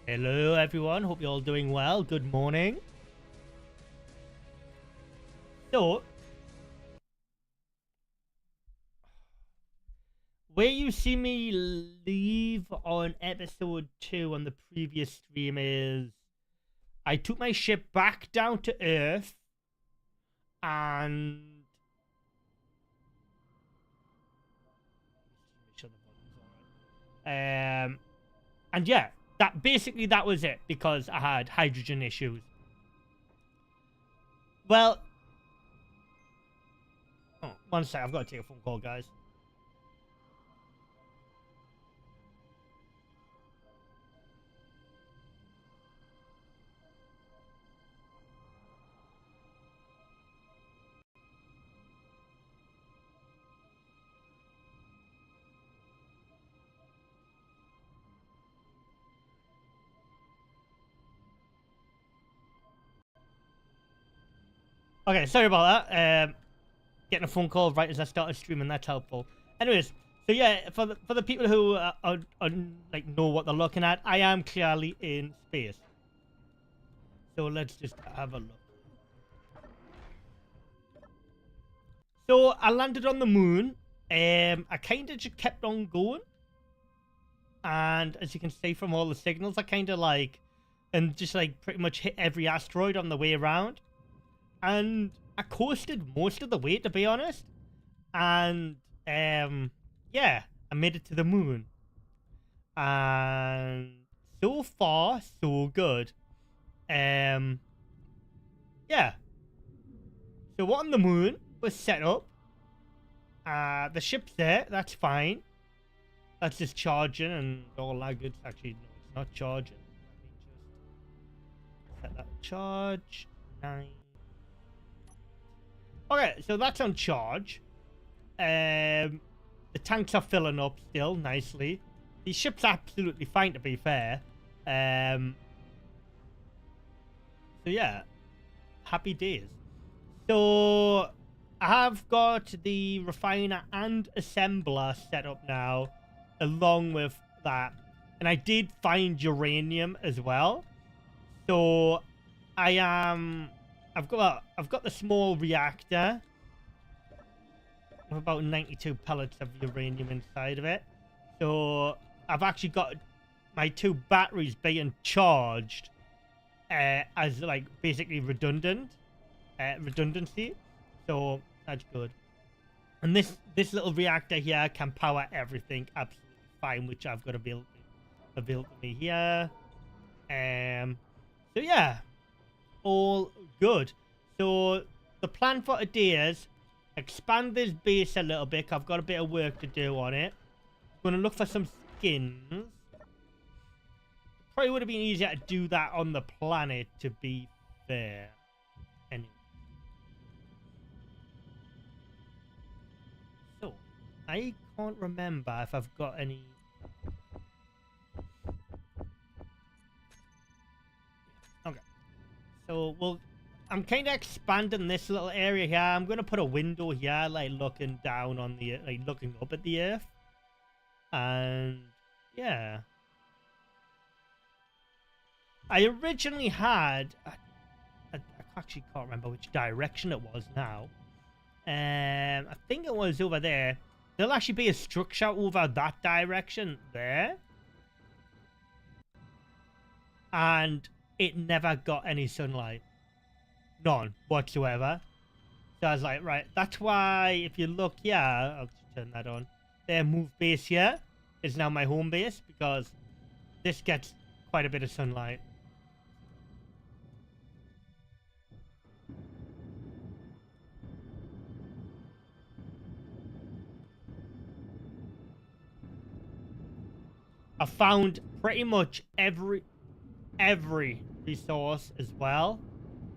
Hello everyone, hope you're all doing well. Good morning. So, where you see me leave on episode 2 on the previous stream is I took my ship back down to Earth and and yeah, that was it because I had hydrogen issues. Well, one sec, I've got to take a phone call, guys. Okay, sorry about that. Getting a phone call right as I started streaming, that's helpful. Anyways, so yeah, for the people who like know what they're looking at, I am clearly in space. So let's just have a look. So I landed on the moon. I kind of just kept on going, and as you can see from all the signals, I kind of like, and just like pretty much hit every asteroid on the way around, and I coasted most of the way, to be honest. And yeah, I made it to the moon, and so far so good. Yeah, so on the moon was set up. The ship's there, that's fine. That's just charging and all that good. Actually, no, it's not charging. Let me just set that charge. 9. Okay, so that's on charge. The tanks are filling up still nicely. The ship's absolutely fine, to be fair. So yeah, happy days. So I have got the refiner and assembler set up now, along with that, and I did find uranium as well. So I've got the small reactor with about 92 pellets of uranium inside of it. So I've actually got my 2 batteries being charged as like basically redundancy. So that's good. And this little reactor here can power everything absolutely fine, which I've got available to me here. So yeah, all good. So the plan for today is expand this base a little bit. I've got a bit of work to do on it. I'm gonna look for some skins. Probably would have been easier to do that on the planet, to be fair. Anyway. So I can't remember if I've got any. Okay. So I'm kind of expanding this little area here. I'm gonna put a window here, like looking down on the, like looking up at the Earth, and yeah. I originally had, I actually can't remember which direction it was now. I think it was over there. There'll actually be a structure over that direction there, and it never got any sunlight. None whatsoever. So I was like, right, that's why if you look here, I'll just turn that on. Their move base here is now my home base because this gets quite a bit of sunlight. I found pretty much every resource as well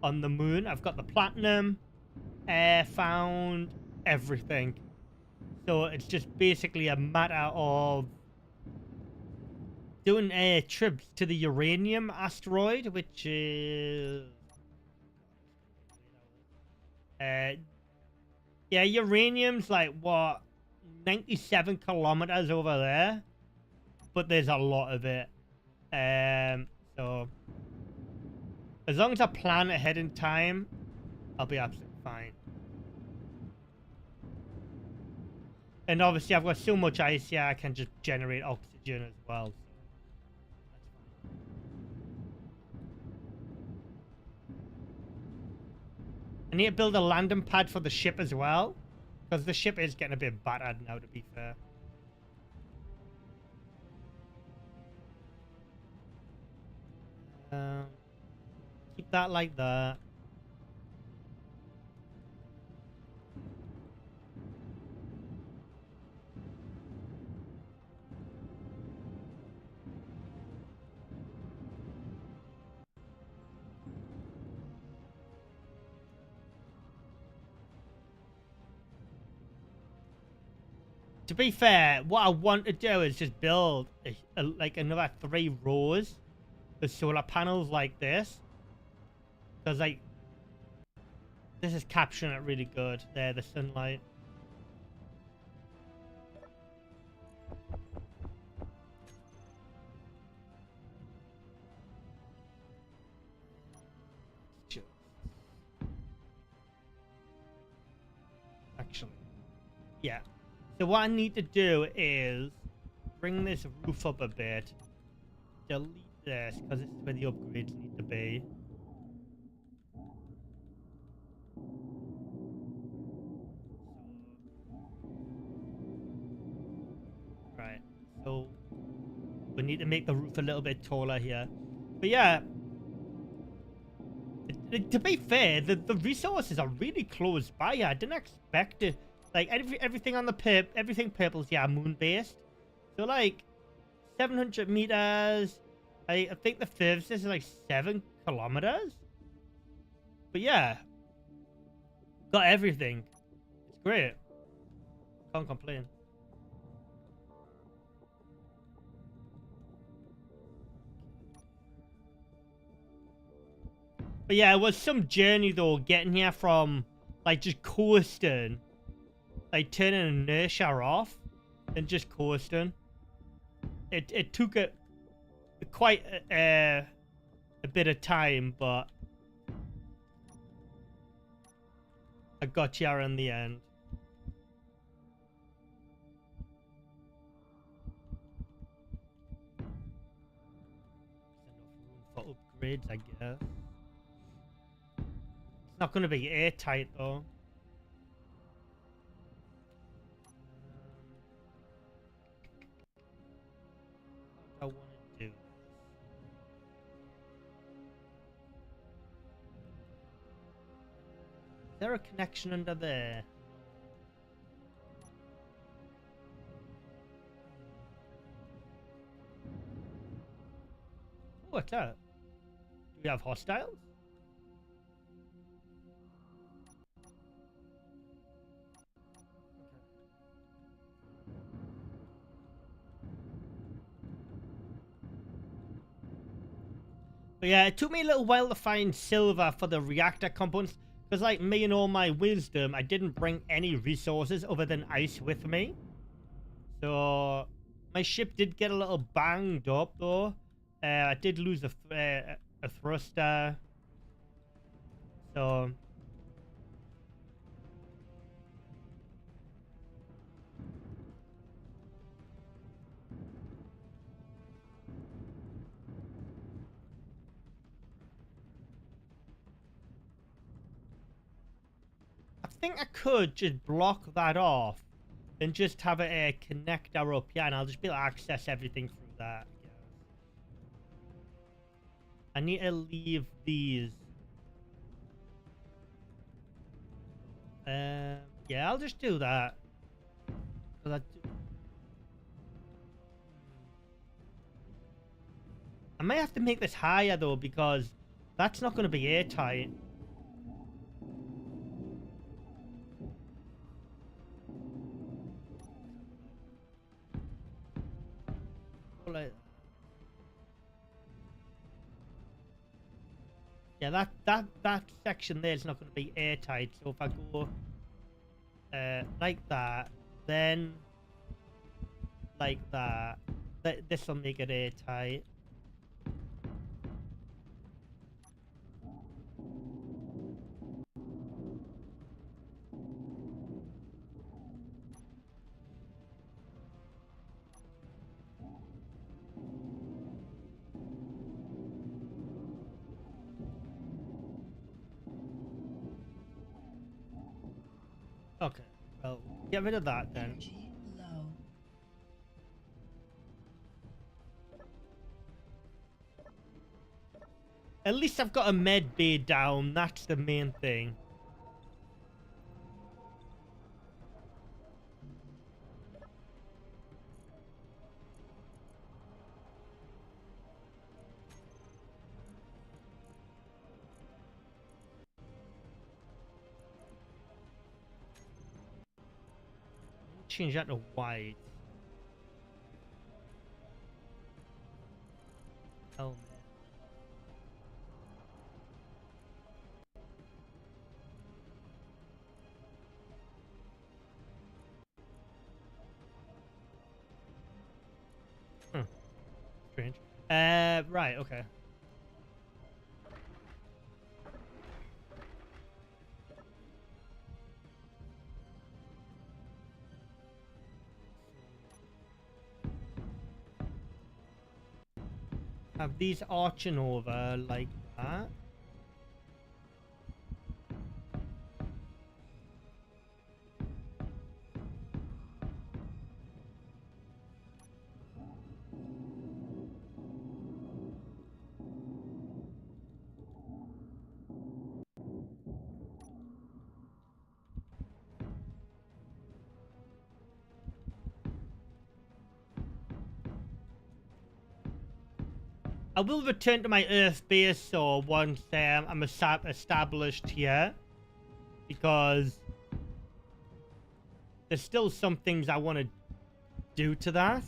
on the moon. I've got the platinum, found everything. So it's just basically a matter of doing trips to the uranium asteroid, which is yeah, uranium's like what, 97 kilometers over there, but there's a lot of it. So as long as I plan ahead in time, I'll be absolutely fine. And obviously I've got so much ice here, I can just generate oxygen as well. So that's fine. I need to build a landing pad for the ship as well, because the ship is getting a bit battered now, to be fair. Keep that like that. To be fair, what I want to do is just build like another 3 rows of solar panels like this. Because like, this is capturing it really good. There, the sunlight. Actually, yeah. So what I need to do is bring this roof up a bit. Delete this, because this is where the upgrades need to be. Right. So we need to make the roof a little bit taller here. But yeah, to be fair, the resources are really close by here. I didn't expect it. Like everything on the everything purple's, yeah, moon based. So like 700 meters. I think the furthest is like 7 kilometers. But yeah, got everything. It's great. Can't complain. But yeah, it was some journey though, getting here from like just coasting, like turning inertia off and just coasting. It took quite a bit of time, but I got here in the end. There's enough room for upgrades, I guess. It's not going to be airtight though. I want to do. Is there a connection under there? Oh, what's that? Do we have hostiles? But yeah, it took me a little while to find silver for the reactor components. Because like me and all my wisdom, I didn't bring any resources other than ice with me. So my ship did get a little banged up though. I did lose a thruster. So I think I could just block that off and just have a connector up here, and I'll just be able to access everything through that. I need to leave these. Yeah, I'll just do that. I may have to make this higher though, because that's not going to be airtight. Yeah, that section there is not going to be airtight. So if I go like that, then like that, this will make it airtight. Well, get rid of that then. Energy low. At least I've got a med bay down. That's the main thing. Change that to white. Helmet. Huh. Strange. Right, okay. Have these arching over like that. I will return to my Earth base so once I'm established here, because there's still some things I want to do to that.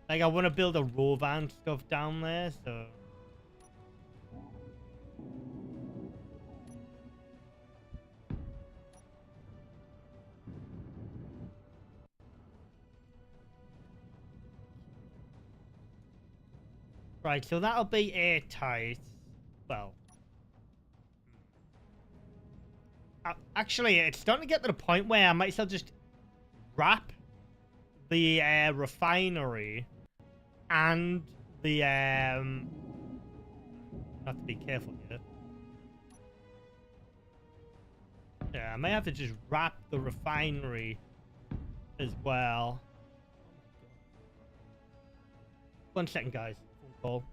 Like I want to build a rover and stuff down there, so. Right, so that'll be airtight. Well, actually, it's starting to get to the point where I might as well just wrap the refinery and the have to be careful here. Yeah, I may have to just wrap the refinery as well. 1 second, guys. Phone call.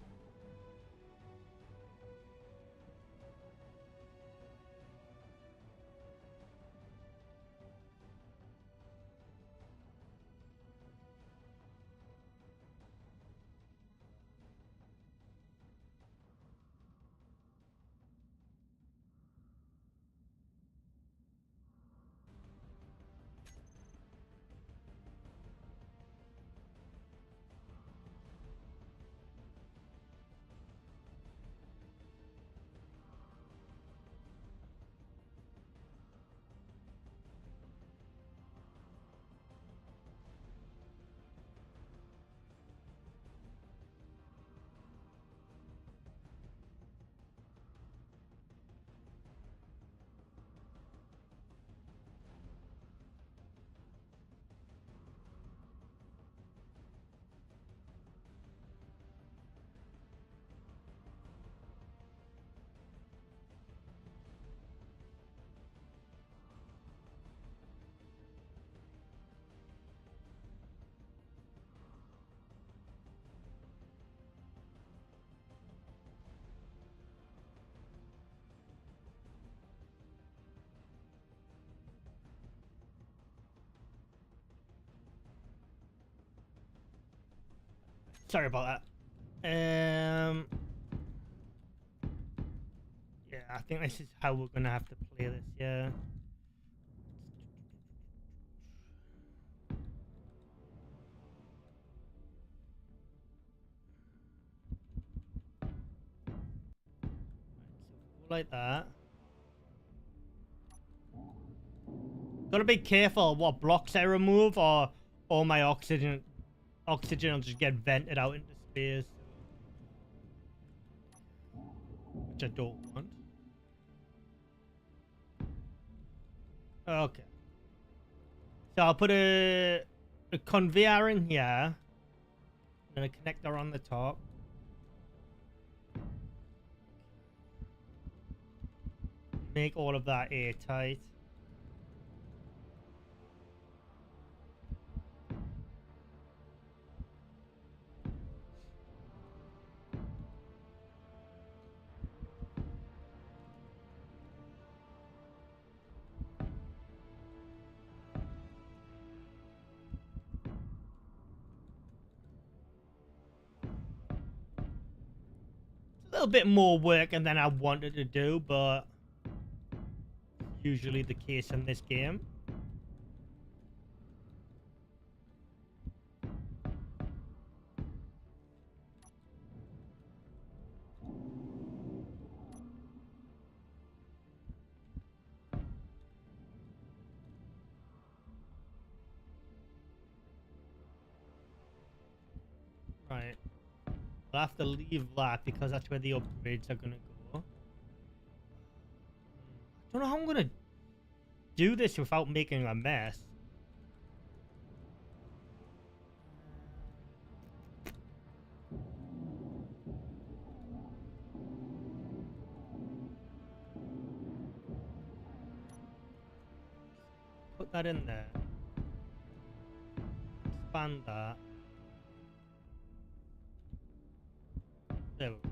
Sorry about that. Yeah, I think this is how we're gonna have to play this. Yeah. Like that. Gotta be careful what blocks I remove, or all my oxygen will just get vented out into space, which I don't want. Okay. So I'll put a conveyor in here, and a connector on the top. make all of that airtight. A little bit more work than I wanted to do, but usually the case in this game. Right. I'll have to leave that because that's where the upgrades are gonna go. I don't know how I'm gonna do this without making a mess. Put that in there. Expand that. There we go.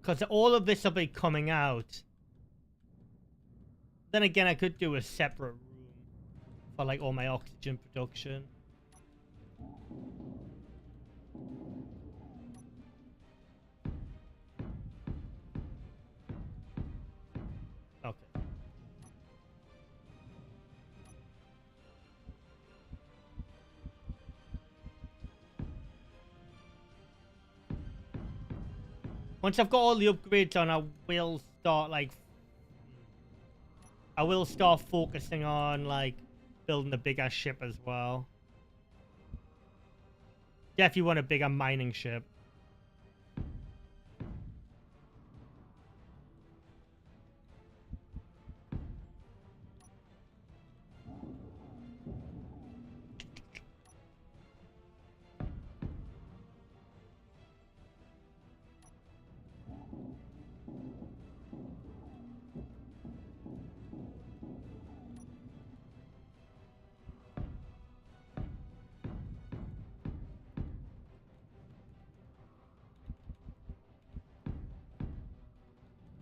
Because all of this will be coming out. Then again, I could do a separate room for like all my oxygen production. Okay. Once I've got all the upgrades on, I will start like... I will start focusing on like building a bigger ship as well. Yeah, if you want a bigger mining ship.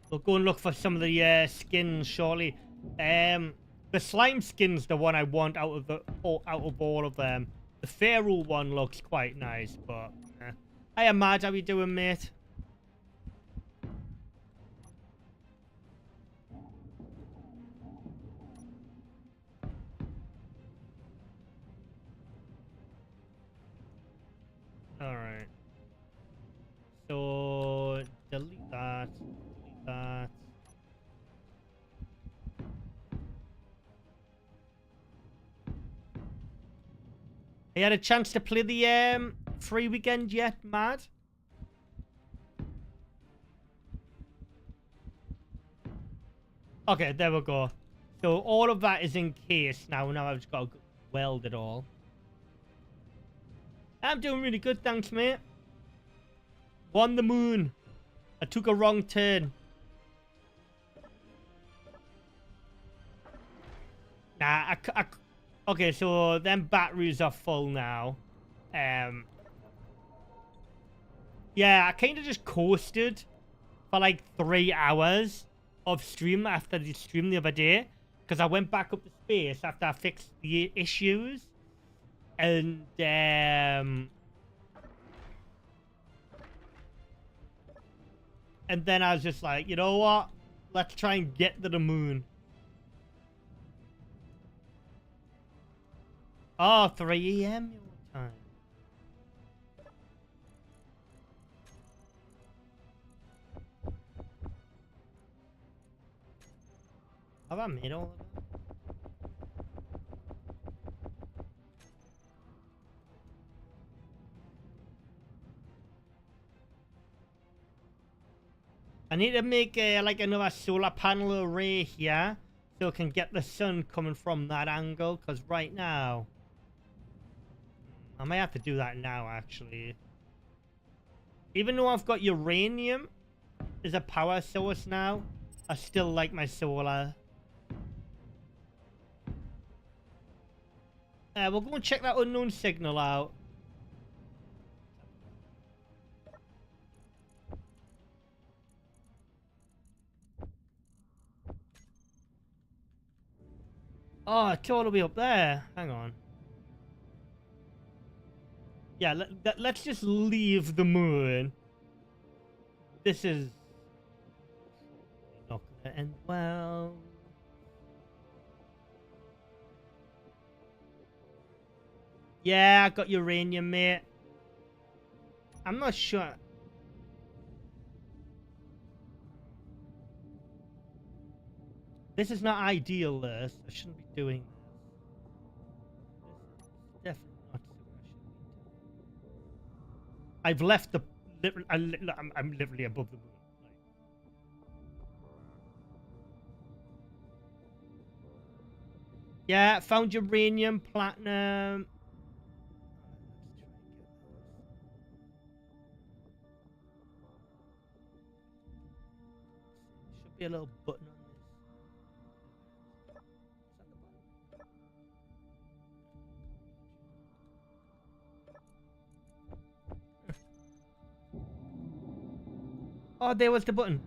We'll go and look for some of the skins shortly. The slime skin's the one I want out of all of them. The Pharaoh one looks quite nice, but hey, Ahmad, how you doing, mate? All right. So delete that. That. You had a chance to play the free weekend yet, Mad? Okay, there we go. So all of that is in case now. Now I've just got to weld it all. I'm doing really good, thanks, mate. Won the moon. I took a wrong turn. Nah, okay, so them batteries are full now. Yeah, I kind of just coasted for like 3 hours of stream after the stream the other day. Because I went back up to space after I fixed the issues. And, and then I was just like, you know what? Let's try and get to the moon. Oh, 3 a.m. your time. Have I made all of it? I need to make like another solar panel array here so I can get the sun coming from that angle, because right now I might have to do that now, actually. Even though I've got uranium as a power source now, I still like my solar. We'll go and check that unknown signal out. Oh, it's all the way up there. Hang on. Yeah, let's just leave the moon. This is not gonna end well. Yeah, I got uranium, mate. I'm not sure. This is not ideal, this. I shouldn't be doing this. This is definitely not something I should be doing. I've left the... I'm literally above the moon. Yeah, found uranium, platinum. Should be a little button on this. Oh, there was the button.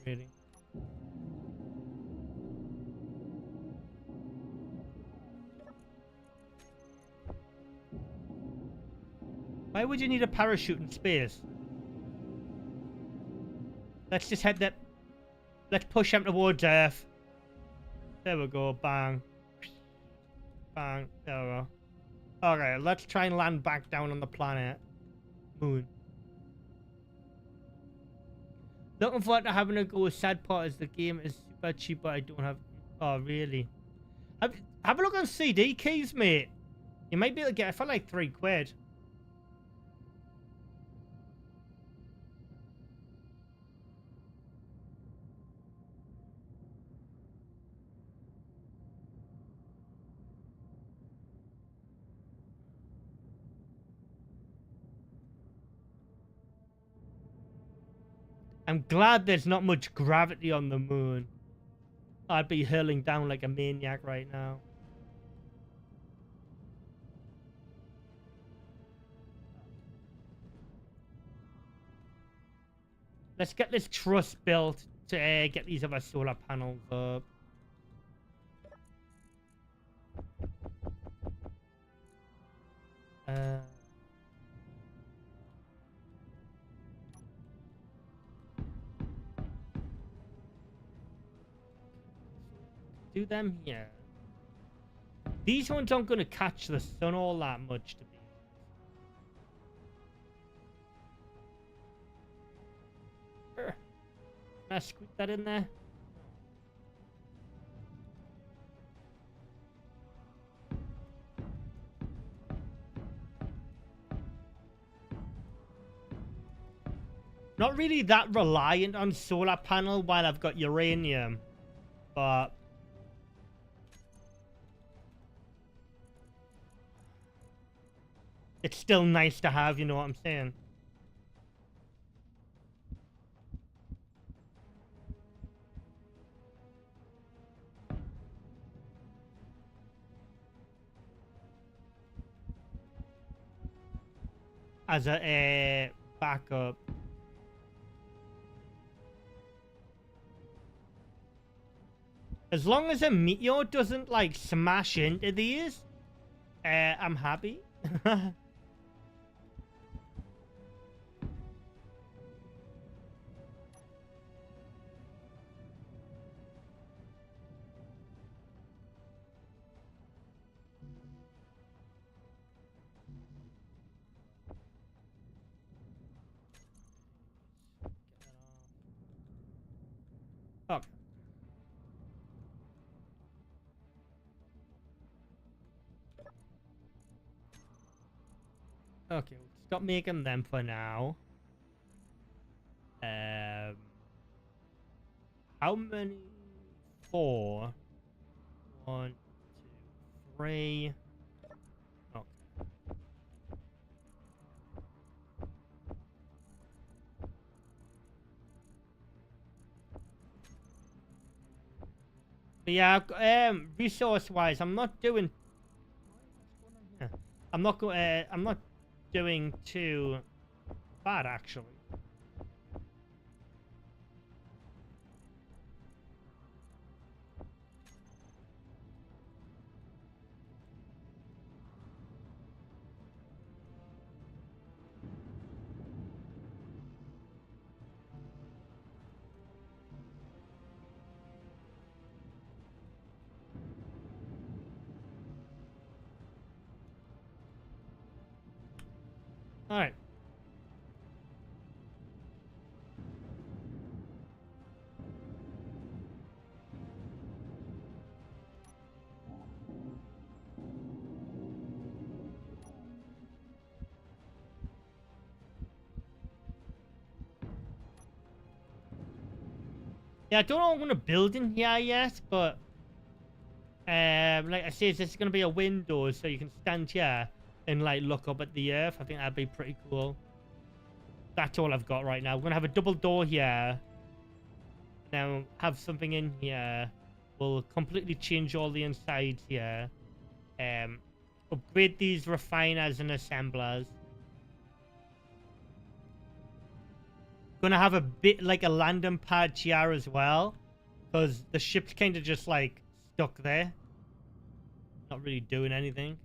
Really? Why would you need a parachute in space? Let's just head that. Let's push him towards Earth. There we go. Bang. Bang. There we go. Alright, let's try and land back down on the planet. Moon. Looking forward to having a go. Sad part is the game is super cheap, but I don't have... Oh, really? Have a look on CD keys, mate. You might be able to get it for like £3. I'm glad there's not much gravity on the moon. I'd be hurling down like a maniac right now. Let's get this truss built to get these other solar panels up. Do them here. These ones aren't going to catch the sun all that much, to be. Can I scoot that in there? Not really that reliant on solar panel while I've got uranium, but it's still nice to have, you know what I'm saying? As a backup. As long as a meteor doesn't, like, smash into these, I'm happy. Okay. Okay, we'll stop making them for now. How many? 4. 1, 2, 3. Okay. But yeah, resource-wise, I'm not doing. Yeah, I'm not doing too bad actually. All right. Yeah, I don't know what I'm gonna build in here yet, but like I said, this is gonna be a window, so you can stand here and like look up at the earth. I think that'd be pretty cool. That's all I've got right now. We're gonna have a double door here. Now have something in here. We'll completely change all the insides here. Upgrade these refiners and assemblers. Gonna have a bit like a landing pad here as well, because the ship's kind of just like stuck there, not really doing anything.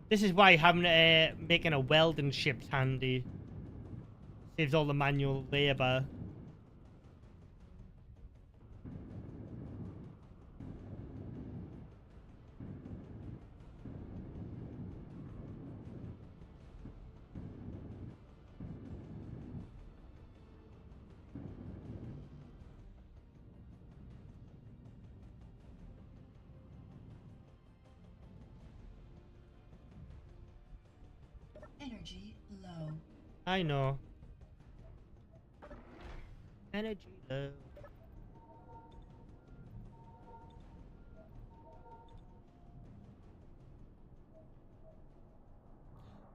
This is why having making a welding ship's handy. Saves all the manual labor. Energy low. I know. Energy low.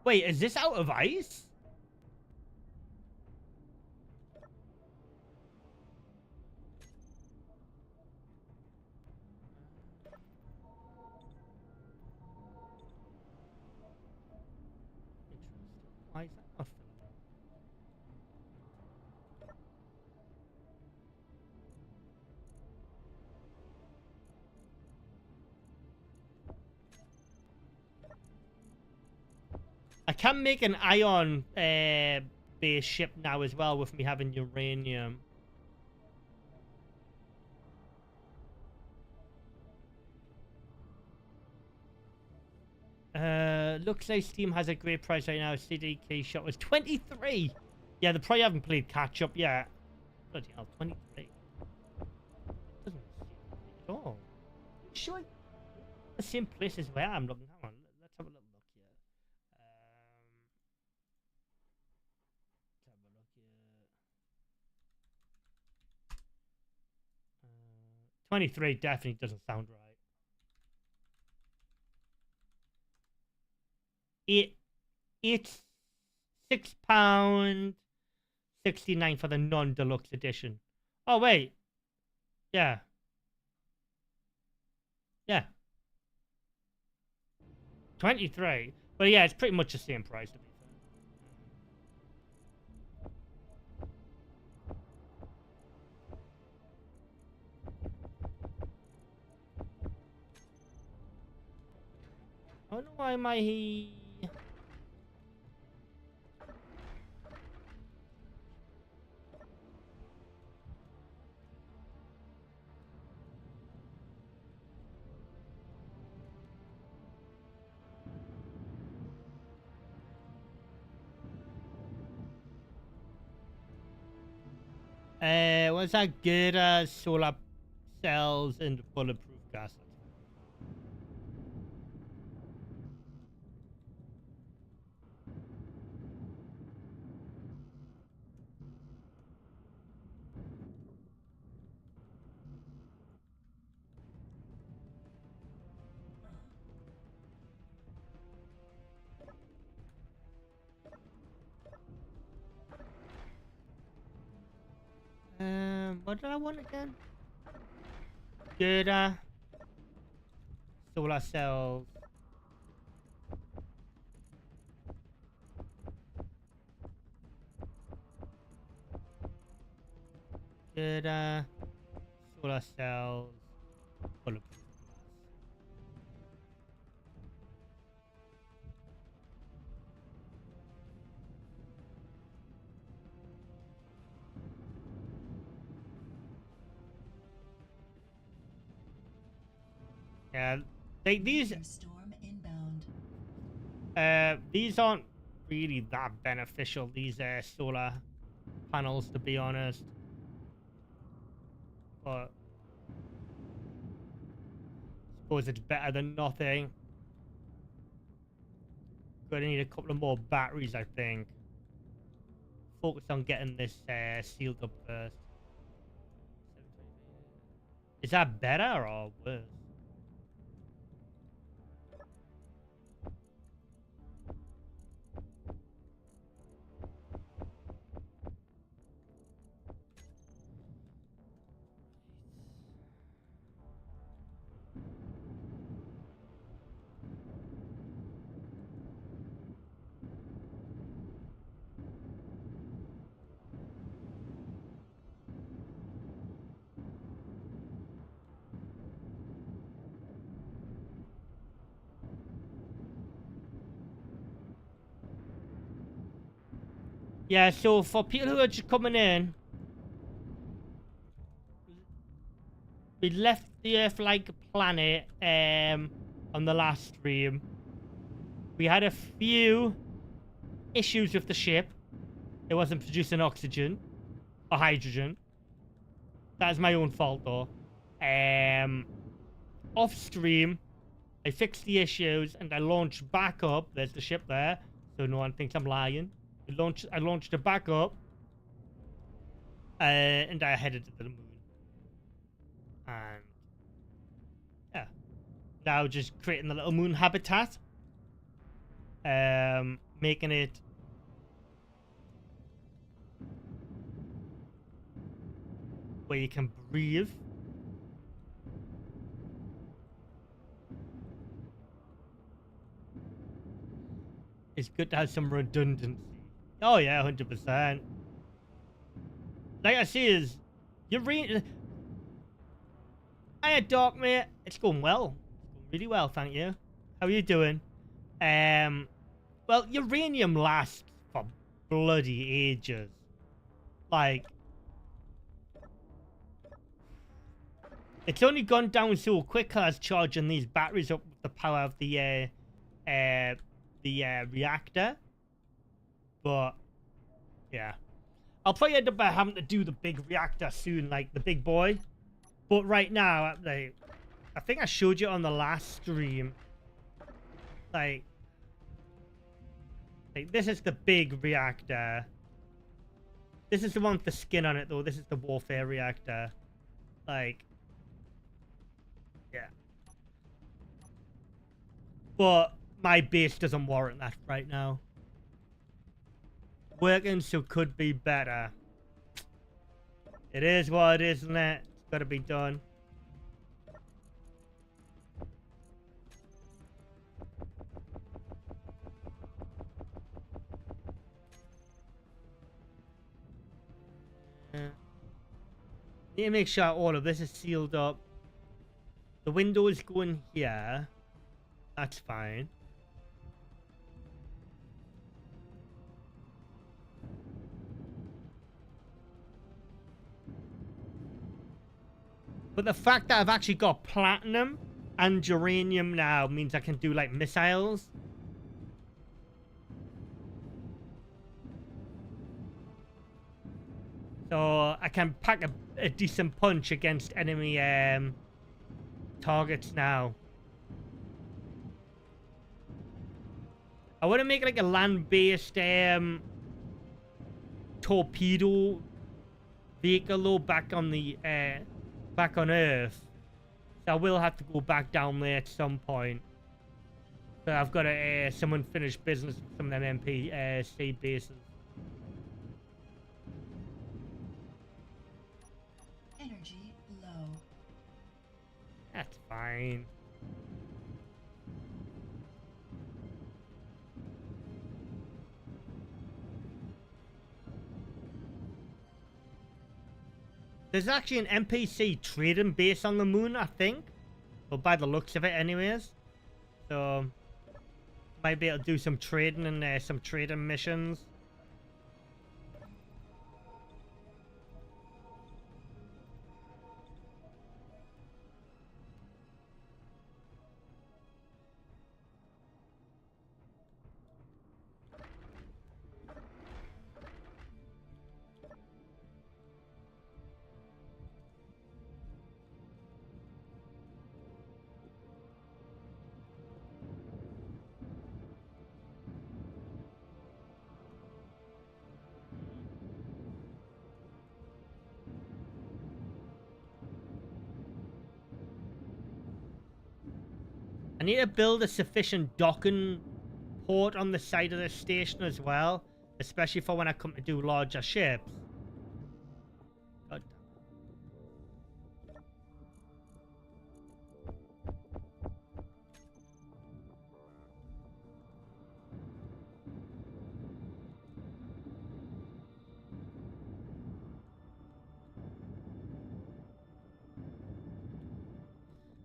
Wait, is this out of ice? Interesting. Why is that not filling up? I can make an ion based ship now as well with me having uranium. Looks like Steam has a great price right now. CDK shot was 23. Yeah, they probably haven't played catch up yet. Bloody hell, 23. Doesn't seem at all. Sure, the same place as where I'm looking. Hang on, let's have a little look here. Let's have a look here. 23 definitely doesn't sound right. It's £6 69 for the non-deluxe edition. Oh wait, yeah, yeah, 23. But yeah, it's pretty much the same price to be fair. I don't know why my what's that good solar cells and bulletproof gas. What did I want again? Good, solar cells. Good, solar cells. Bulletproof glass. Yeah, Storm inbound. these aren't really that beneficial. These solar panels, to be honest. But I suppose it's better than nothing. Gonna need a couple of more batteries, I think. Focus on getting this sealed up first. Is that better or worse? Yeah, so for people who are just coming in, we left the Earth-like planet on the last stream. We had a few issues with the ship. It wasn't producing oxygen or hydrogen. That's my own fault, though. Off stream, I fixed the issues and I launched back up. There's the ship there, so no one thinks I'm lying. I launched it back up, and I headed to the moon. And yeah, now just creating the little moon habitat, making it where you can breathe. It's good to have some redundancy. Oh yeah, 100%. Like I see is, you're Hiya, Doc, mate. It's going well. It's going really well, thank you. How are you doing? Well, uranium lasts for bloody ages. Like, it's only gone down so quick as charging these batteries up with the power of the reactor. But yeah, I'll probably end up having to do the big reactor soon, like the big boy. But right now, like, I think I showed you on the last stream. Like this is the big reactor. This is the one with the skin on it, though. This is the warfare reactor. Like, yeah. But my base doesn't warrant that right now. Working, so could be better. It is what it is, isn't it? It's got to be done. Need to make sure all of this is sealed up. The window is going here. That's fine. But the fact that I've actually got platinum and uranium now means I can do, like, missiles. So I can pack a decent punch against enemy targets now. I want to make like a land-based torpedo vehicle though, back on the back on Earth. So I will have to go back down there at some point. So I've got to some unfinished business with some of them NPC bases. fine. There's actually an NPC trading base on the moon, I think. Well, by the looks of it anyways. So, might be able to do some trading and some trading missions. I need to build a sufficient docking port on the side of the station as well, especially for when I come to do larger ships. God.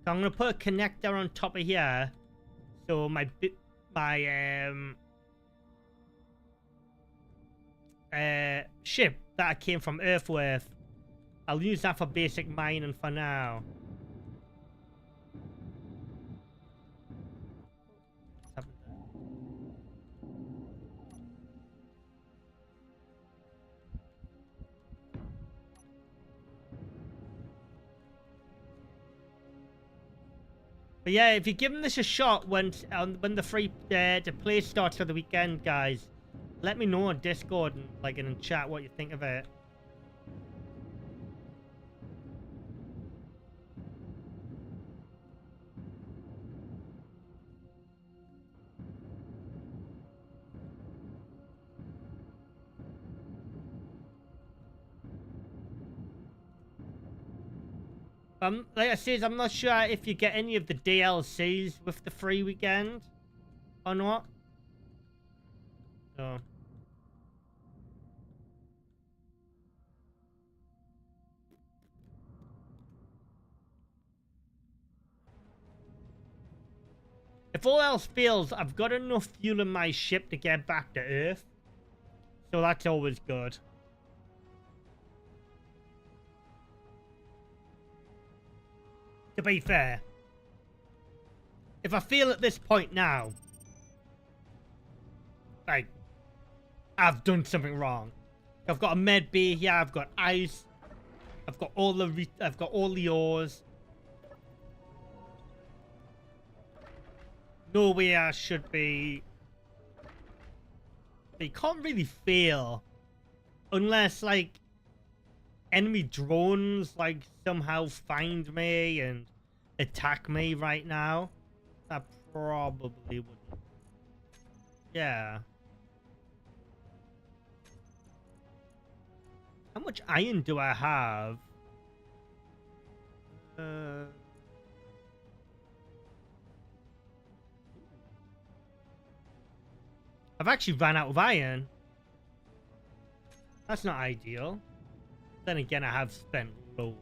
So I'm gonna put a connector on top of here, so my ship that I came from Earth with, I'll use that for basic mining for now. But yeah, if you're giving this a shot when the free the play starts for the weekend, guys, let me know on Discord and like in chat what you think of it. Like I said, I'm not sure if you get any of the DLCs with the free weekend or not. So. If all else fails, I've got enough fuel in my ship to get back to Earth. So that's always good. To be fair, if I feel at this point now, like, I've done something wrong. I've got a med bay here, I've got ice, I've got all the ores. No way I should be. They can't really fail unless like enemy drones like somehow find me and attack me right now. That probably wouldn't. Yeah. How much iron do I have? I've actually run out of iron. That's not ideal. Then again, I have spent loads.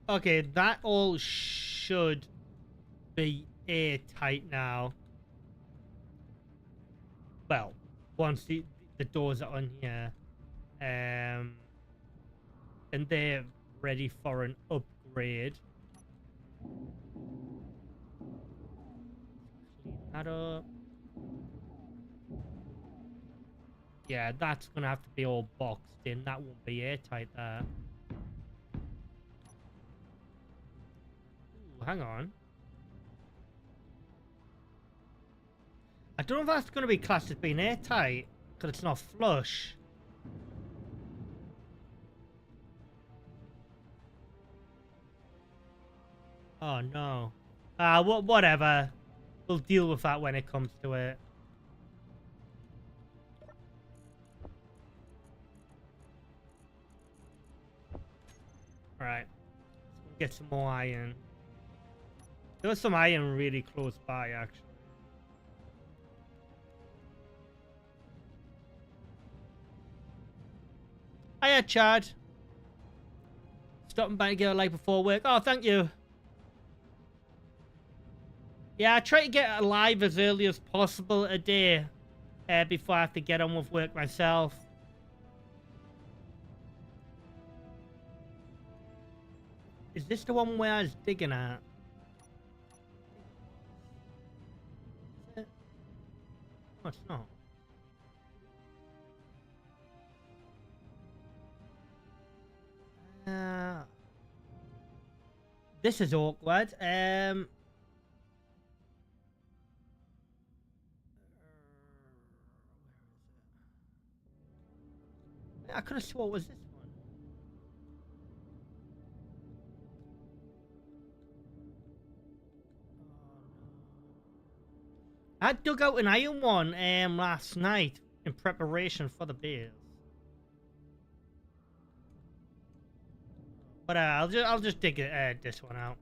Okay, that all should be airtight now. Well, once the doors are on here. And they're ready for an upgrade. Clean that up. Yeah, that's gonna have to be all boxed in. That won't be airtight there. hang on. I don't know if that's going to be classed as being airtight, because it's not flush. Oh, no. Whatever. We'll deal with that when it comes to it. Alright. Get some more iron. There was some iron really close by, actually. Hiya, Chad. Stopping by to get a light before work. Oh, thank you. Yeah, I try to get alive as early as possible a day before I have to get on with work myself. Is this the one where I was digging at? Is it? No, it's not. This is awkward. I could have sworn it was this one. I dug out an iron one last night in preparation for the beers. But I'll just dig this one out.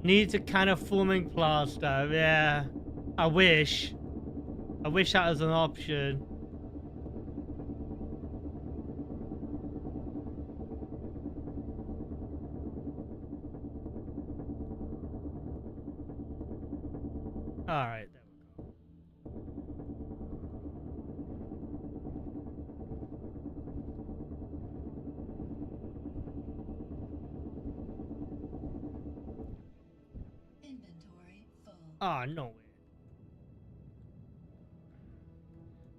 Needs a kind of foaming plaster. Yeah, I wish. I wish that was an option. All right, there we go. Inventory full. Oh, no way.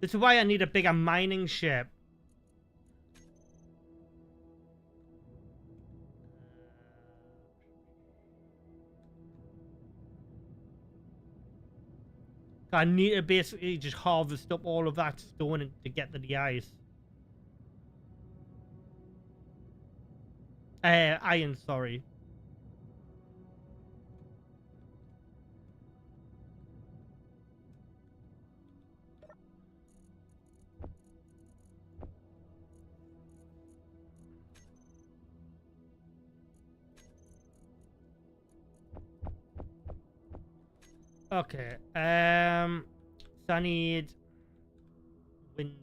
This is why I need a bigger mining ship. I need to basically just harvest up all of that stone to get to the ice. Iron, sorry. Okay. So I need windows.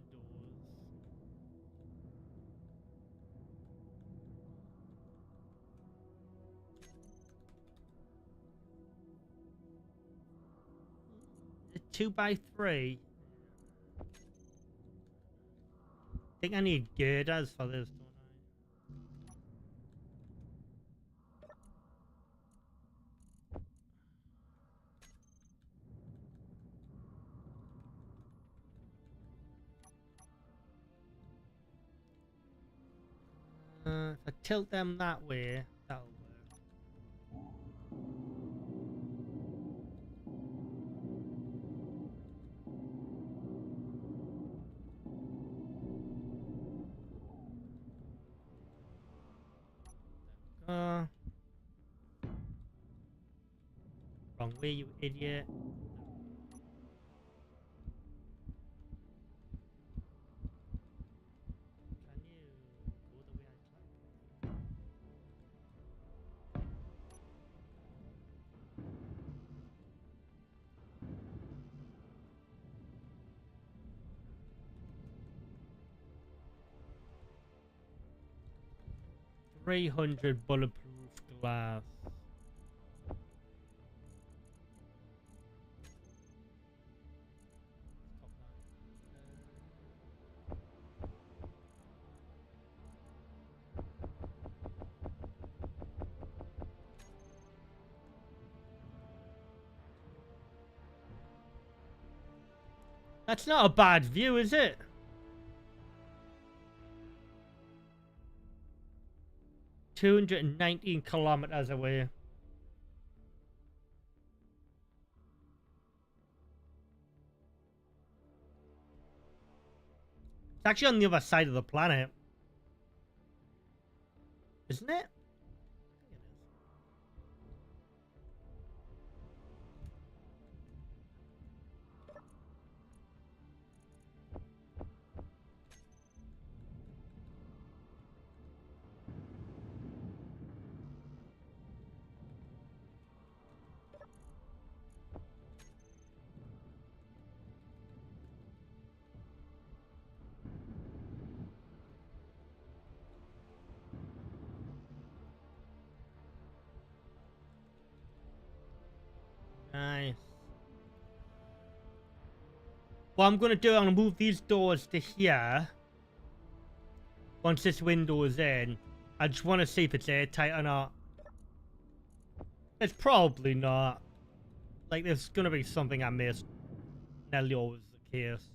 A 2x3. I think I need girders for this, don't I? If I tilt them that way, that'll work. 'Wrong way, you idiot. Can you go the way I tried? 300 bulletproof glass. That's not a bad view, is it? $219 kilometers away. It's actually on the other side of the planet. Isn't it? Nice. What I'm gonna do, I'm gonna move these doors to here. Once this window is in, I just want to see if it's airtight or not. It's probably not. Like, there's gonna be something I missed. Nearly always the case.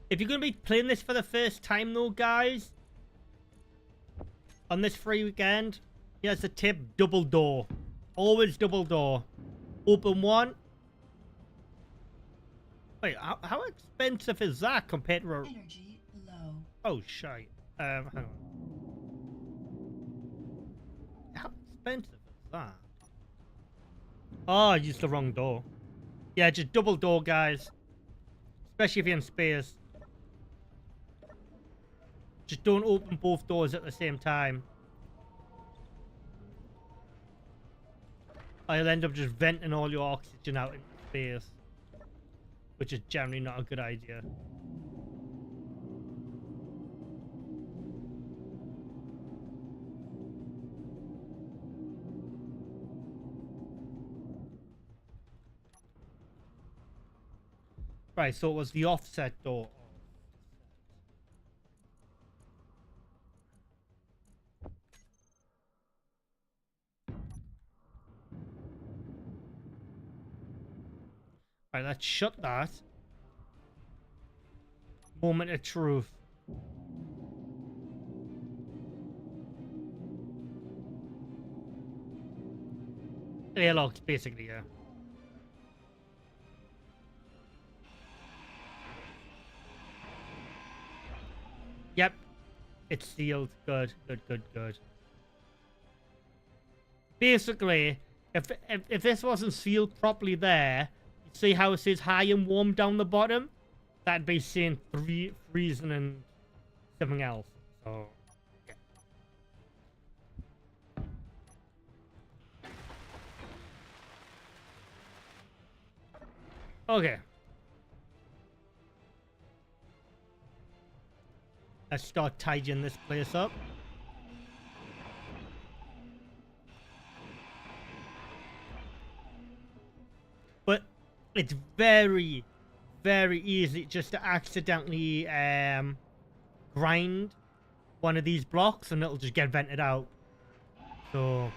If you're going to be playing this for the first time, though, guys, on this free weekend, here's a tip: double door. Always double door. Open one. Wait, how expensive is that compared to a... Energy low. Oh, shite. Hang on. How expensive is that? Oh, I used the wrong door. Yeah, just double door, guys. Especially if you're in space. Just don't open both doors at the same time. I'll end up just venting all your oxygen out into space. Which is generally not a good idea. Right, so it was the offset door. Right, let's shut that. Moment of truth. Airlocks, basically, yeah. Yep. It's sealed. Good, good, good, good. Basically, if this wasn't sealed properly there, you see how it says high and warm down the bottom? That'd be saying freezing and something else. So, yeah. Okay. Let's start tidying this place up. But it's very, very easy just to accidentally grind one of these blocks and it'll just get vented out. So...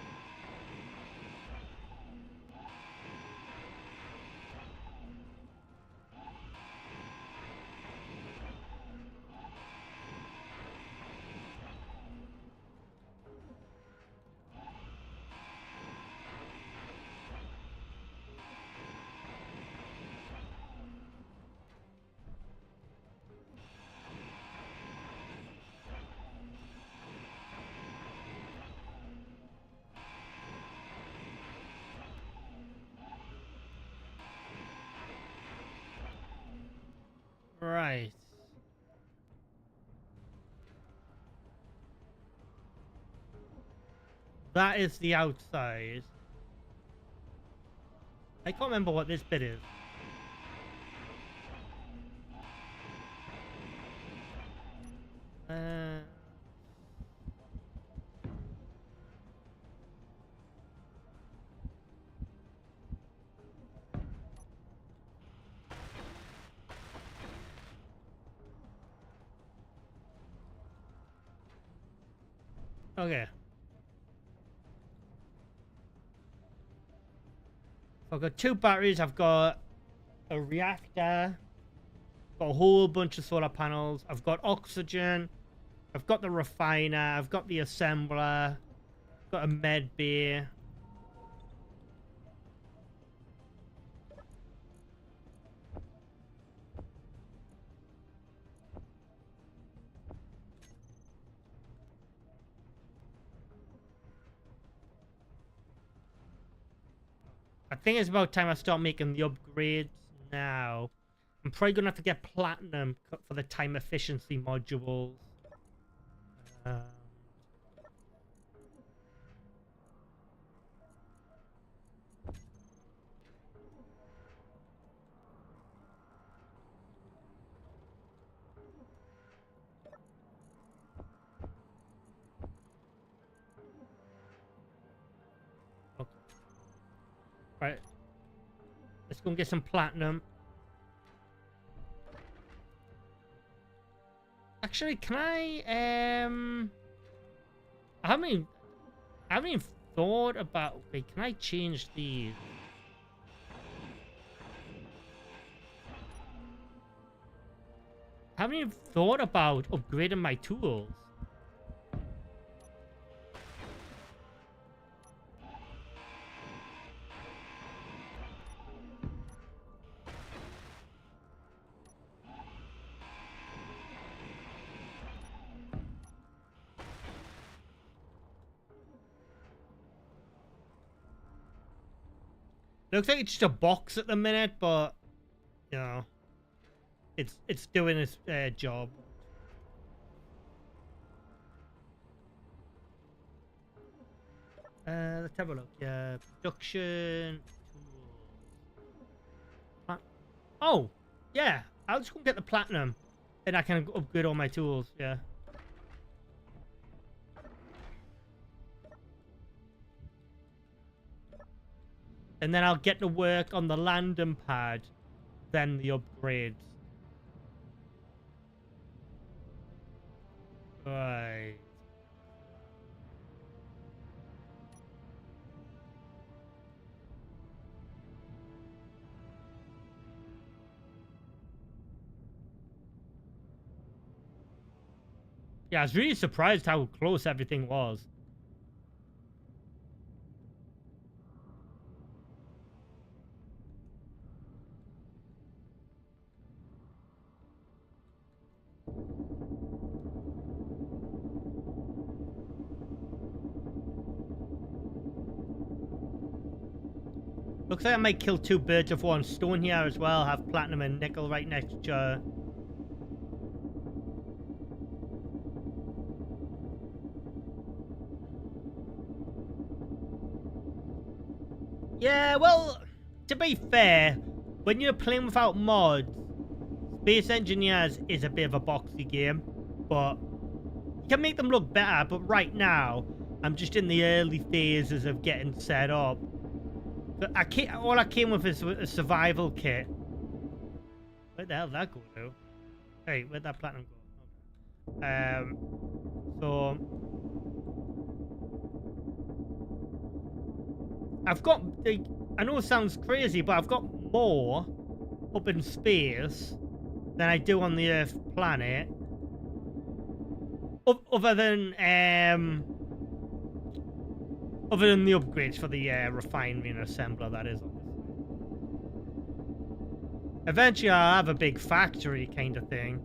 Right. That is the outside. I can't remember what this bit is. Okay. I've got 2 batteries. I've got a reactor. Got a whole bunch of solar panels. I've got oxygen. I've got the refiner. I've got the assembler. Got a med bay. I think it's about time I start making the upgrades now. I'm probably going to have to get platinum for the time efficiency modules. Um, okay. Right. Let's go and get some platinum. Actually, can I I haven't even thought about, okay, can I change these? I haven't even thought about upgrading my tools. Looks like it's just a box at the minute, but you know, it's doing its job. Let's have a look. Yeah, production. Oh, yeah. I'll just go get the platinum, and I can upgrade all my tools. Yeah. And then I'll get to work on the landing pad, then the upgrades. Right. Yeah, I was really surprised how close everything was. Looks like I might kill 2 birds with 1 stone here as well. Have platinum and nickel right next to Yeah, well, to be fair, when you're playing without mods, Space Engineers is a bit of a boxy game, but you can make them look better. But right now, I'm just in the early phases of getting set up. So all I came with is a survival kit. Where the hell did that go to? Hey, where'd that platinum go? Okay. So I've got, I know it sounds crazy, but I've got more up in space than I do on the Earth planet. Other than the upgrades for the refinery and assembler, that is. Eventually I'll have a big factory kind of thing.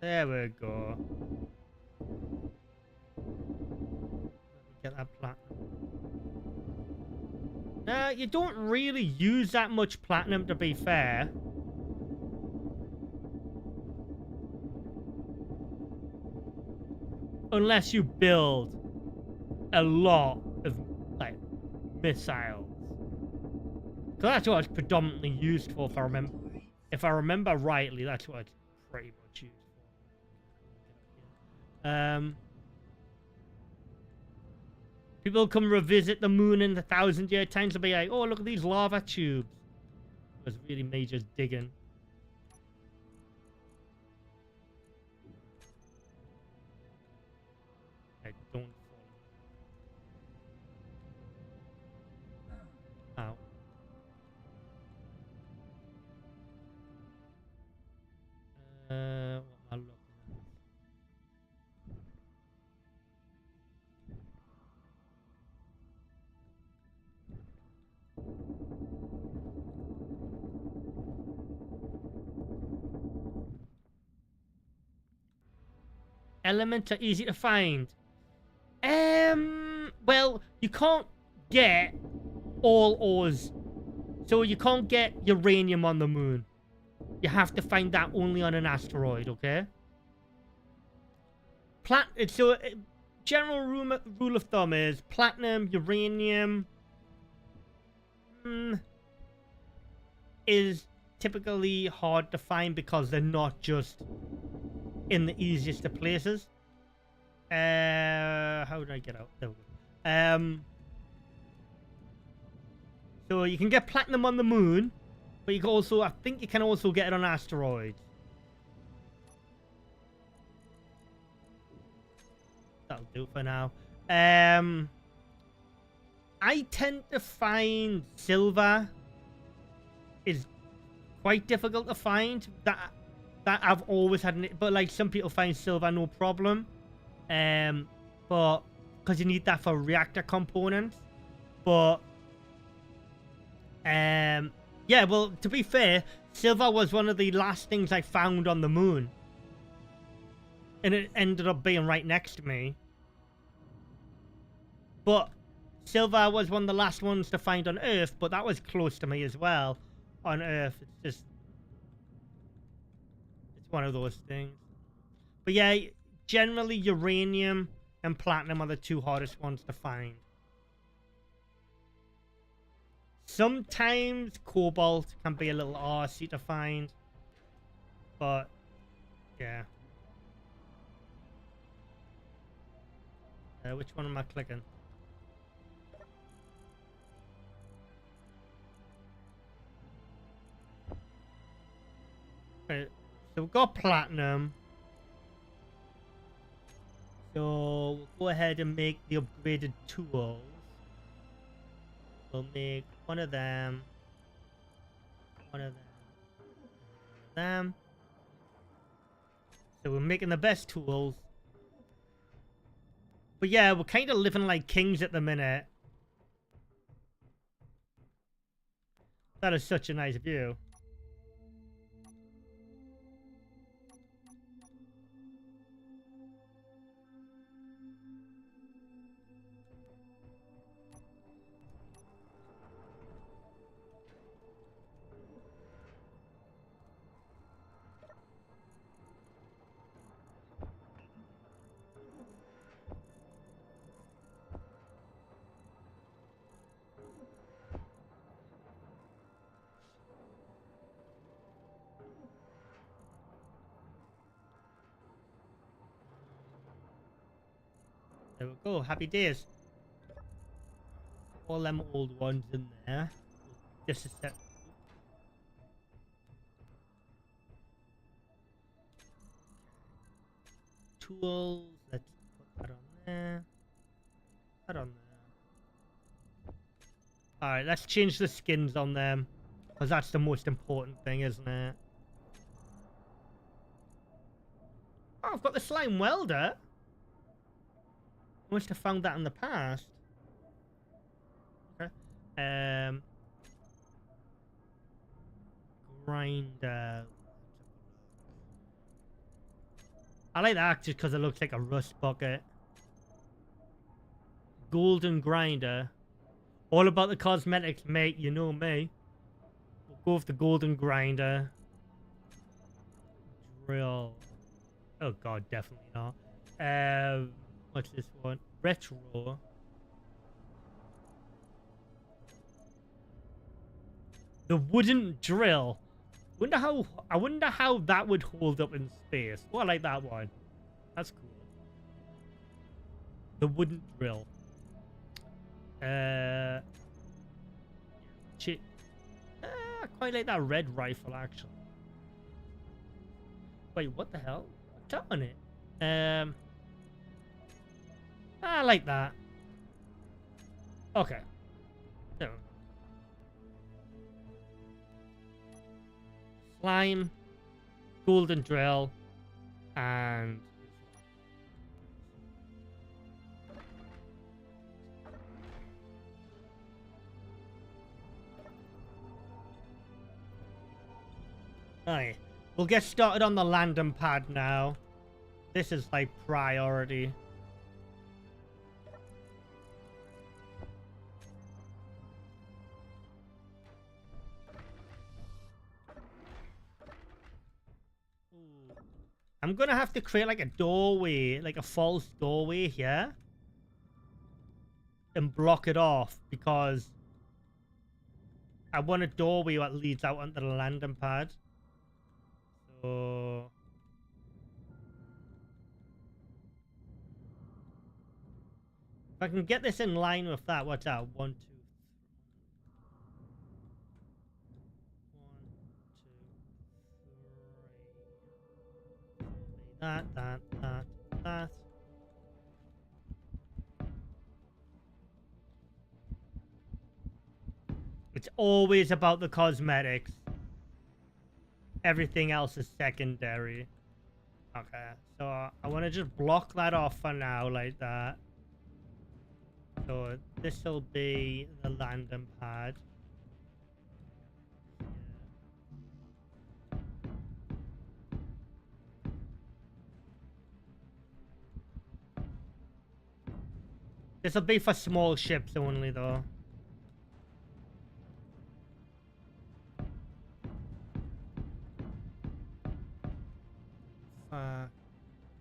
There we go. Let me get that platinum. You don't really use that much platinum, to be fair. unless you build a lot of like missiles. Because that's what it's predominantly used for, if I remember rightly, that's what it's pretty much used for. People come revisit the moon in the 1,000-year times and be like, oh, look at these lava tubes. It was really me just digging. I don't fall. Ow. What am I looking at? Elements are easy to find. Well, you can't get all ores. So you can't get uranium on the moon. You have to find that only on an asteroid, okay? General rule of thumb is platinum, uranium is typically hard to find because they're not just in the easiest of places. How did I get out? There we go. So you can get platinum on the moon, but you can also, I think you can also get it on asteroids. That'll do for now. I tend to find silver is quite difficult to find. That I've always had, but like some people find silver no problem. But because you need that for reactor components. But yeah, well, to be fair, silver was one of the last things I found on the moon. And it ended up being right next to me. But silver was one of the last ones to find on Earth, but that was close to me as well on Earth. It's just, it's one of those things. But yeah, generally uranium and platinum are the two hardest ones to find. Sometimes cobalt can be a little arsey to find, but yeah. Which one am I clicking? Right, so we've got platinum. So we'll go ahead and make the upgraded tools. We'll make one of them. One of them. So we're making the best tools. But yeah, we're kind of living like kings at the minute. That is such a nice view. There we go, happy days. All them old ones in there. Just a sec. Tools, let's put that on there. That on there. Alright, let's change the skins on them. Because that's the most important thing, isn't it? Oh, I've got the slime welder. I must have found that in the past. Okay. Grinder. I like that just because it looks like a rust bucket. Golden grinder. All about the cosmetics, mate. You know me. We'll go with the golden grinder. Drill. Oh god, definitely not. what's this one? Retro. The wooden drill. I wonder how that would hold up in space. Oh, I like that one. That's cool. The wooden drill. I quite like that red rifle, actually. Wait, what the hell? What's that on it? I like that. Okay. There we go. Slime, golden drill, and alright. We'll get started on the landing pad now. This is like priority. I'm gonna have to create like a doorway, like a false doorway here, and block it off because I want a doorway that leads out onto the landing pad. So if I can get this in line with that, what's that? 1, 2, 1, 2, 3. That. It's always about the cosmetics. Everything else is secondary. Okay, so I want to just block that off for now, like that. So this will be the landing pad. This will be for small ships only, though.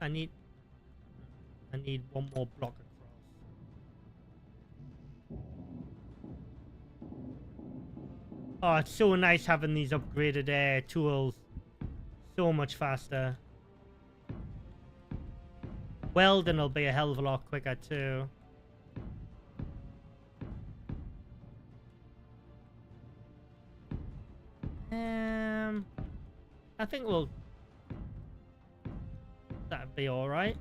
I need one more block across. Oh, it's so nice having these upgraded tools. So much faster. Welding will be a hell of a lot quicker too. I think that'd be all right.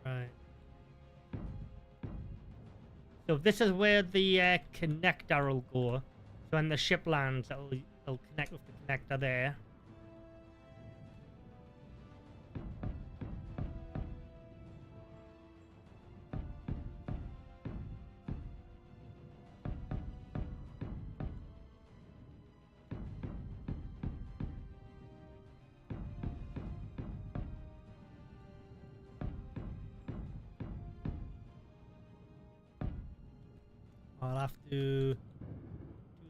Right. So this is where the connector will go. So when the ship lands, it'll connect with the connector there. I'll have to do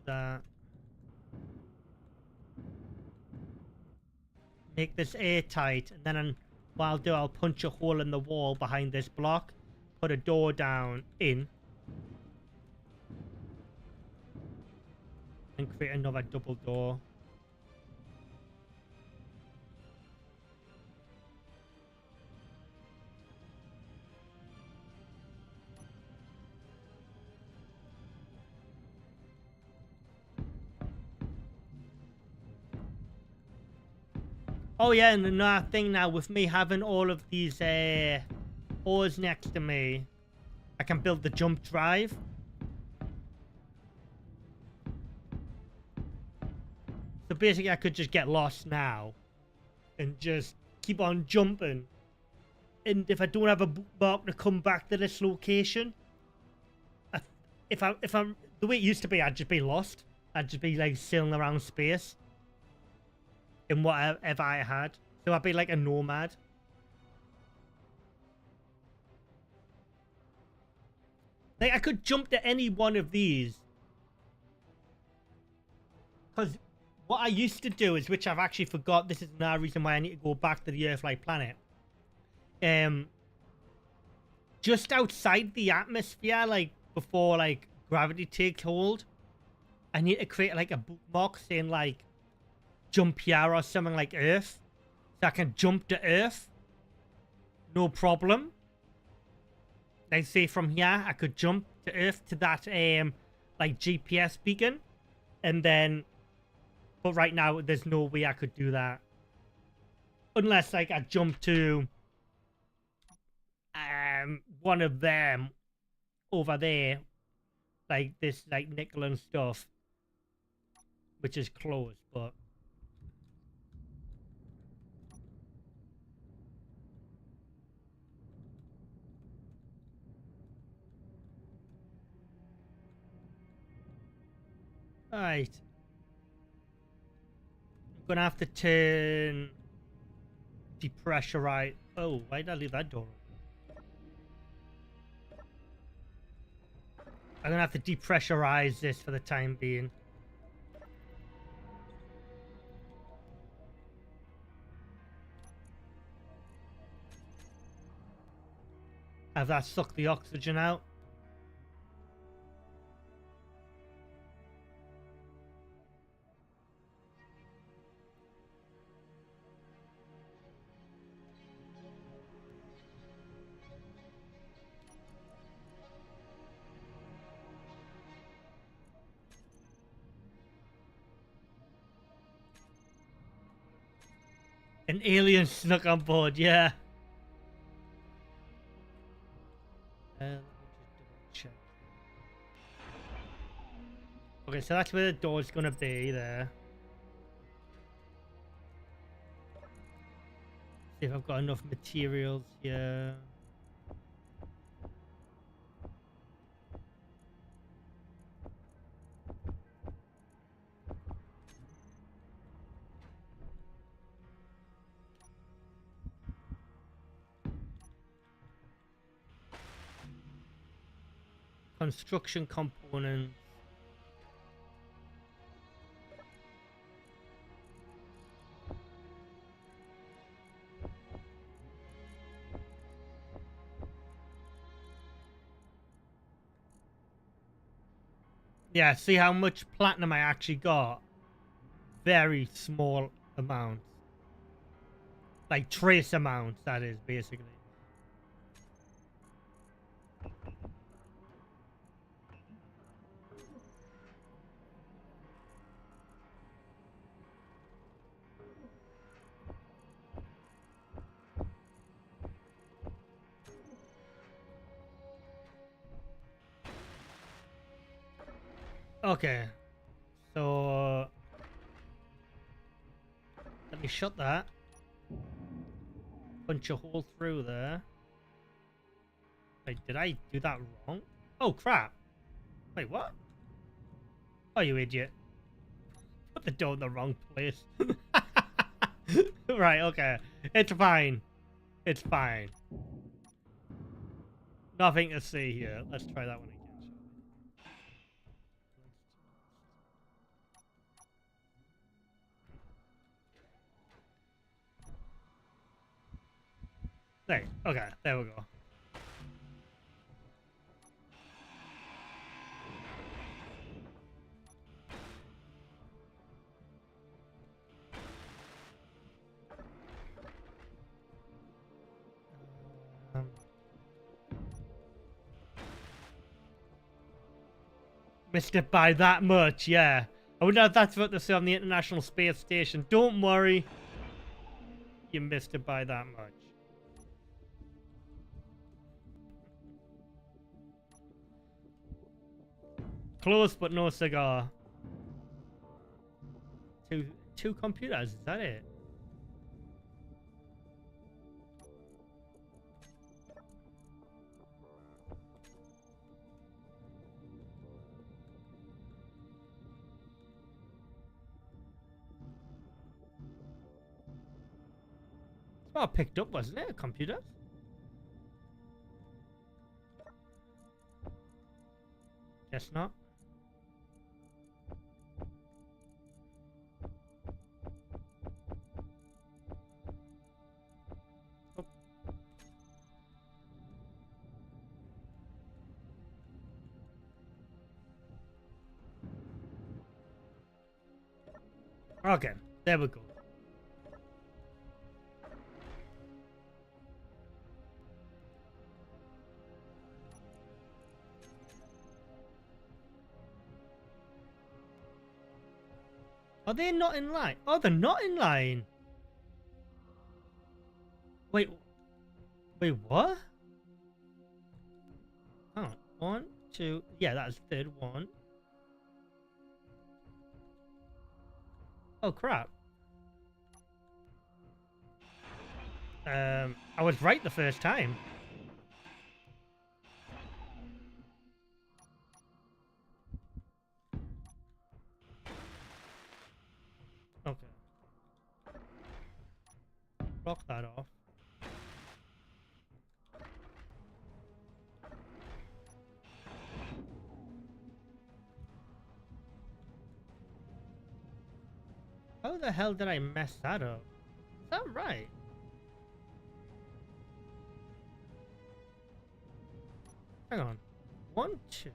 that. Make this airtight, and then what I'll do, I'll punch a hole in the wall behind this block, put a door down in, and create another double door. Oh yeah, and another thing now, with me having all of these ores next to me, I can build the jump drive. So basically I could just get lost now and just keep on jumping. And if I don't have a bookmark to come back to this location, if I'm the way it used to be, I'd just be lost. I'd just be like sailing around space in whatever I had. So I'd be like a nomad. Like, I could jump to any one of these. Because what I used to do is, which I've actually forgot, this is another reason why I need to go back to the Earth-like planet. Just outside the atmosphere, like, before, like, gravity takes hold, I need to create, like, a bookmark saying, like, jump here or something like Earth. So I can jump to Earth. No problem. Like, say from here, I could jump to Earth to that, like, GPS beacon. And then... But right now, there's no way I could do that. Unless, like, I jump to... one of them over there. Like, this, like, nickel and stuff. Which is closed, but... Alright. I'm gonna have to turn... Depressurize... Oh, why did I leave that door open? I'm gonna have to depressurize this for the time being. Have that suck the oxygen out. An alien snuck on board, yeah. Let me just double check. Okay, so that's where the door's gonna be there. See if I've got enough materials here. Construction components. Yeah, see how much platinum I actually got? Very small amounts. Like trace amounts, that is, basically. Okay. So... let me shut that. Punch a hole through there. Wait, did I do that wrong? Oh, crap. Wait, what? Oh, you idiot. Put the door in the wrong place. Right, okay. It's fine. It's fine. Nothing to see here. Let's try that one again. There. Okay, there we go. Missed it by that much, yeah. I wonder if that's what they say on the International Space Station. Don't worry. You missed it by that much. Close but no cigar. Two computers, is that it? Oh, picked up, wasn't it? A computer? Guess not. Oh. Okay, there we go. Are they not in line? Oh, they're not in line. Wait, what? Oh, 1, 2. Yeah, that's third one. Oh crap. I was right the first time. Okay. Block that off. How the hell did I mess that up? Is that right? Hang on. 1, 2.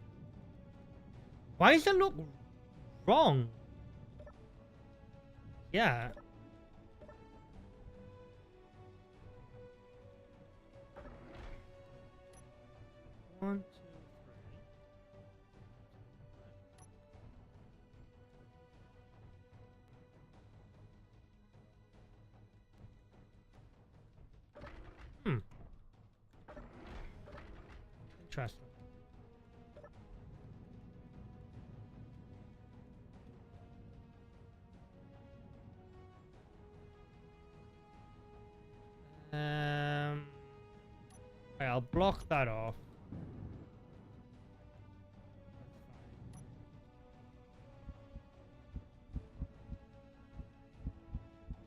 Why does it look wrong? Yeah. One, two, three. Interesting. Right, I'll block that off.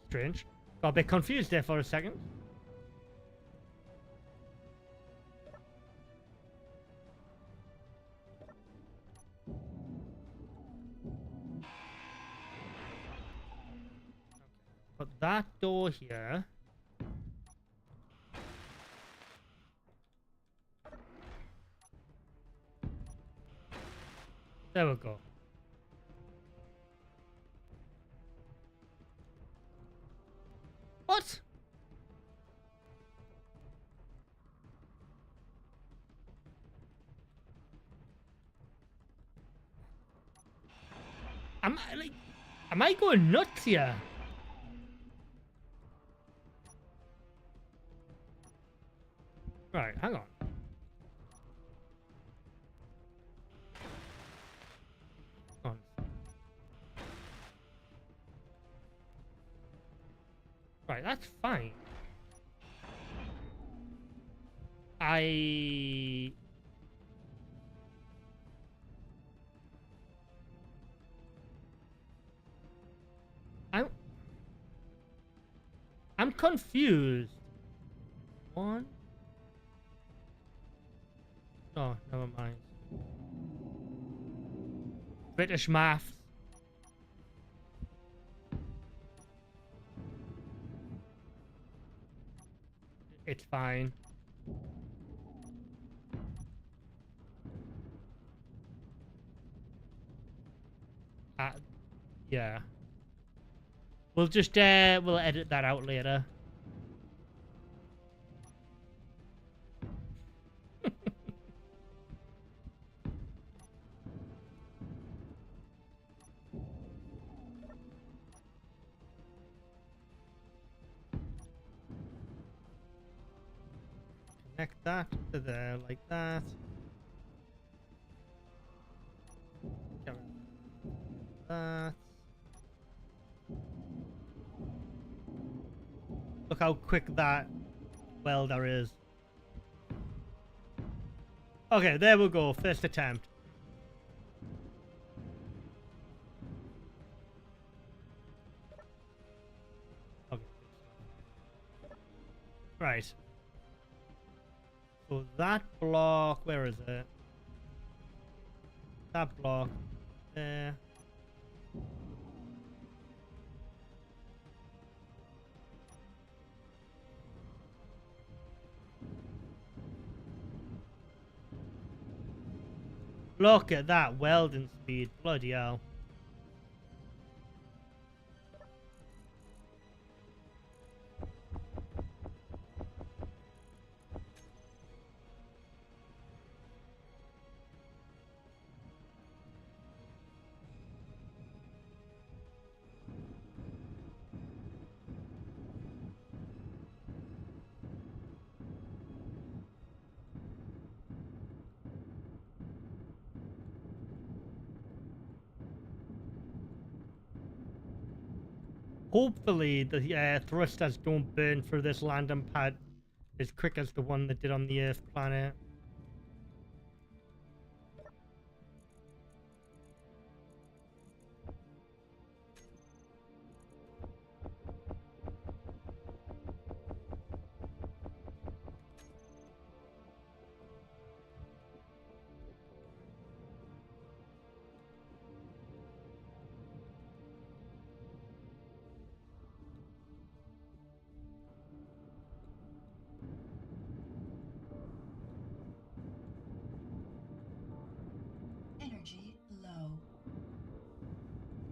Strange. Got a bit confused there for a second. Put that door here. There we go. What? Am I going nuts here? Right, hang on. Right, that's fine. I'm confused. One. Oh, never mind. British maths. It's fine. Yeah. We'll just we'll edit that out later. Connect that to there like that. That. Look how quick that welder is. Okay, there we go. First attempt. Okay. Right. So that block, where is it? that block there. Look at that welding speed. Bloody hell. Hopefully the thrusters don't burn through this landing pad as quick as the one that did on the Earth planet. Energy low.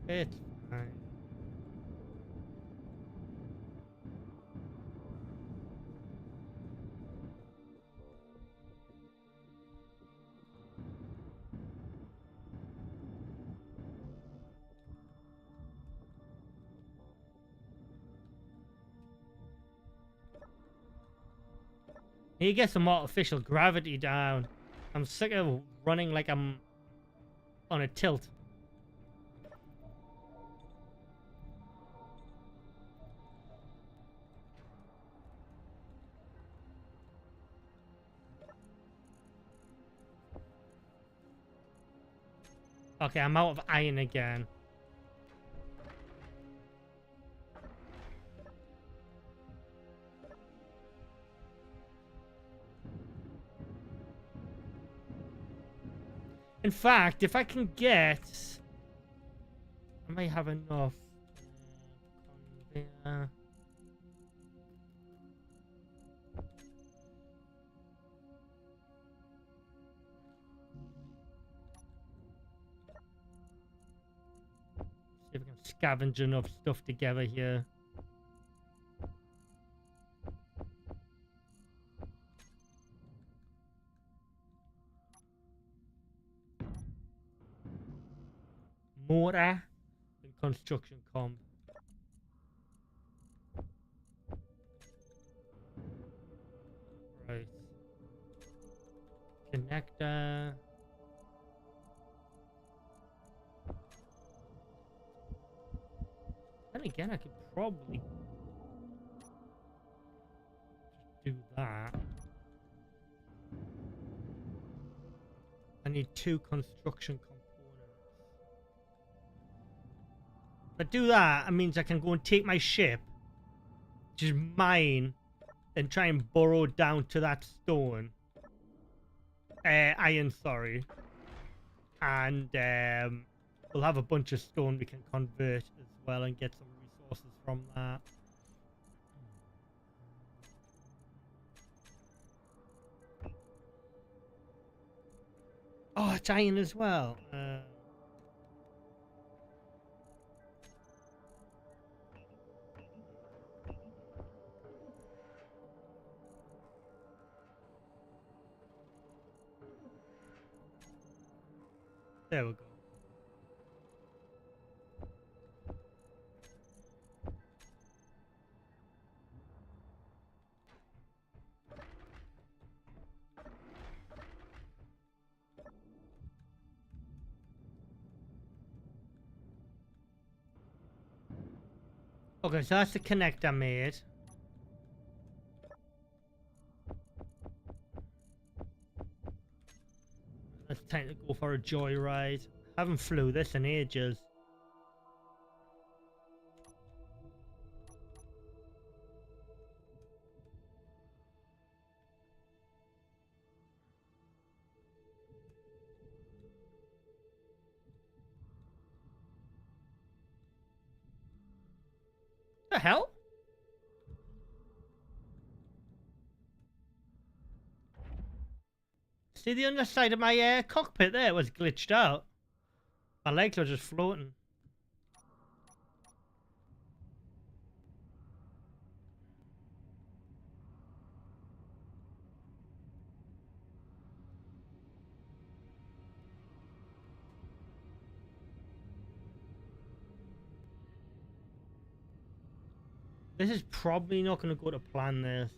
It's fine. Need to get some artificial gravity down. I'm sick of running like I'm on a tilt. Okay, I'm out of iron again. In fact, if I can get... I might have enough. Conveyor. See if I can scavenge enough stuff together here. Mortar and construction comp. Right. Connector. Then again, I could probably just do that. I need 2 construction components. If I do that, it means I can go and take my ship, which is mine, and try and burrow down to that stone. Iron, sorry. And we'll have a bunch of stone we can convert as well and get some resources from that. Oh, it's iron as well. There we go. Okay, so that's the connector made. It's time to go for a joyride. Haven't flew this in ages. The hell? See the underside of my cockpit there was glitched out. My legs were just floating. This is probably not going to go to plan this.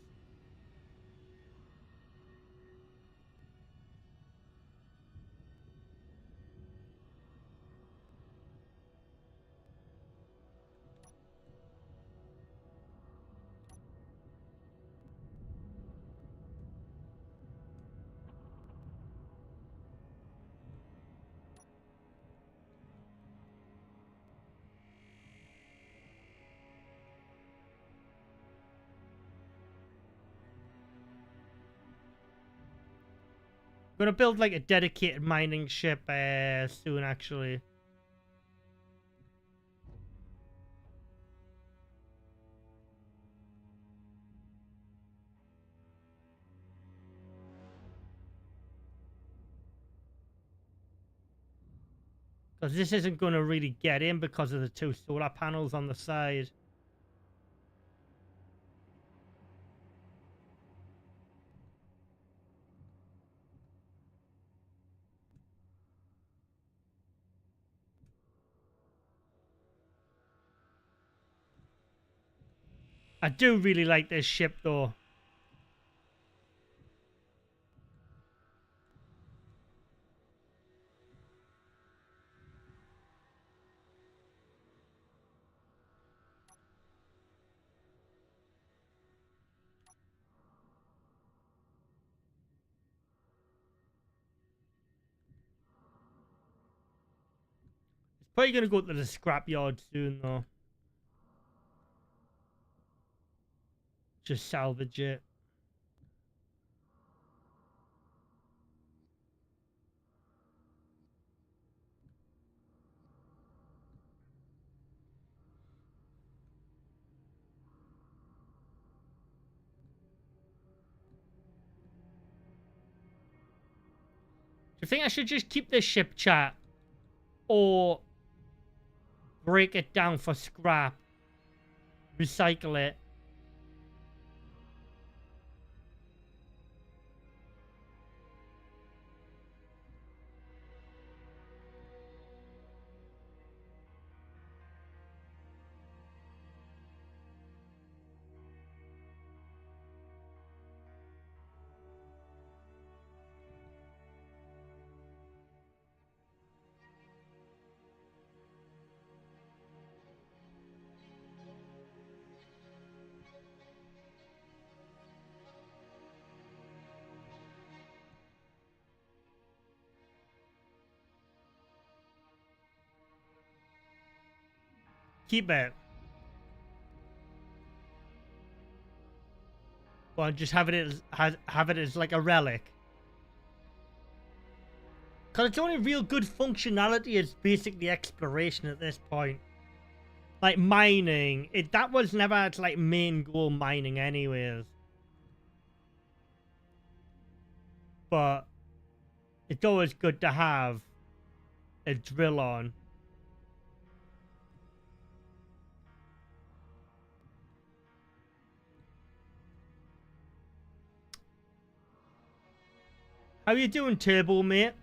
I'm gonna build like a dedicated mining ship soon, actually. Because this isn't going to really get in because of the 2 solar panels on the side. I do really like this ship, though. It's probably going to go to the scrapyard soon, though. Just salvage it. Do you think I should just keep this ship, chat? Or break it down for scrap? Recycle it? Keep it. Or just have it as like a relic. Because its only real good functionality is basically exploration at this point. Like mining, that was never its like main goal, mining anyways. But it's always good to have a drill on. How you doing, Turbo, mate?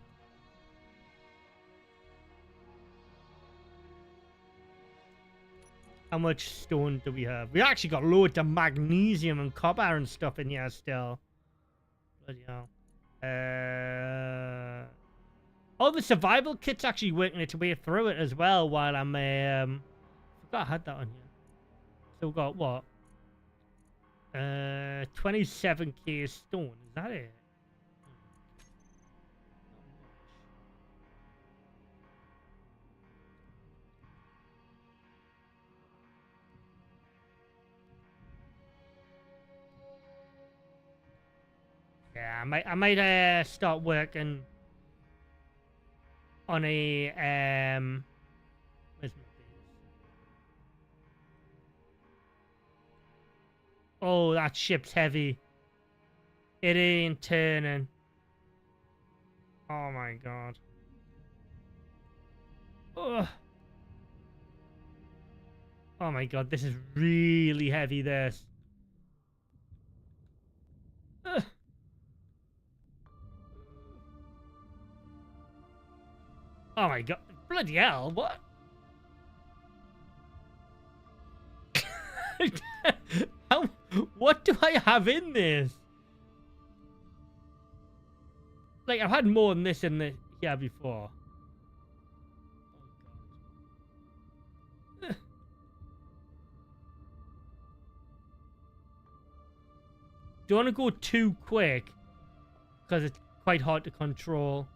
How much stone do we have? We actually got loads of magnesium and copper and stuff in here still. Bloody hell. Oh, the survival kit's actually working its way through it as well while I'm, I forgot I had that on here. So we've got what? 27k stone, is that it? Yeah, I might start working on a where's my base? Oh, that ship's heavy. It ain't turning. Oh my god. Ugh. Oh my god, this is really heavy, this. Ugh. Oh my god. Bloody hell, what? How, what do I have in this? Like, I've had more than this in the here before. Do you want to go too quick? Because it's quite hard to control.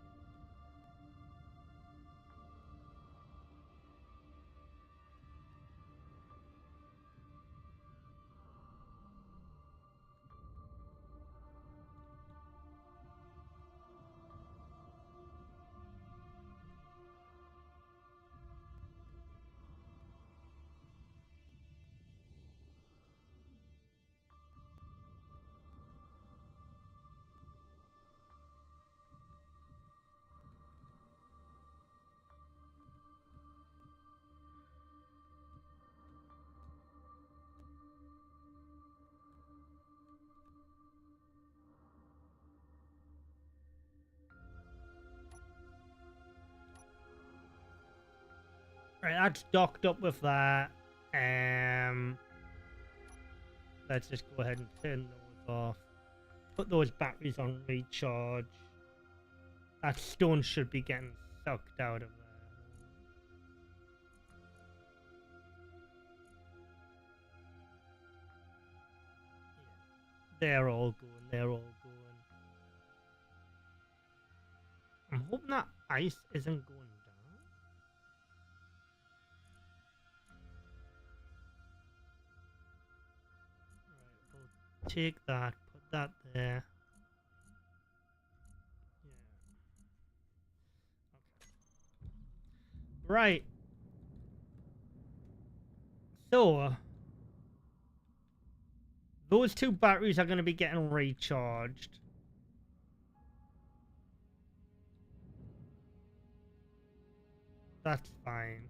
Right, that's docked up with that. Let's just go ahead and turn those off. Put those batteries on recharge. That stone should be getting sucked out of there. They're all going. They're all going. I'm hoping that ice isn't going down. Alright, we'll take that, put that there. Yeah. Okay. Right. So, those two batteries are going to be getting recharged. That's fine.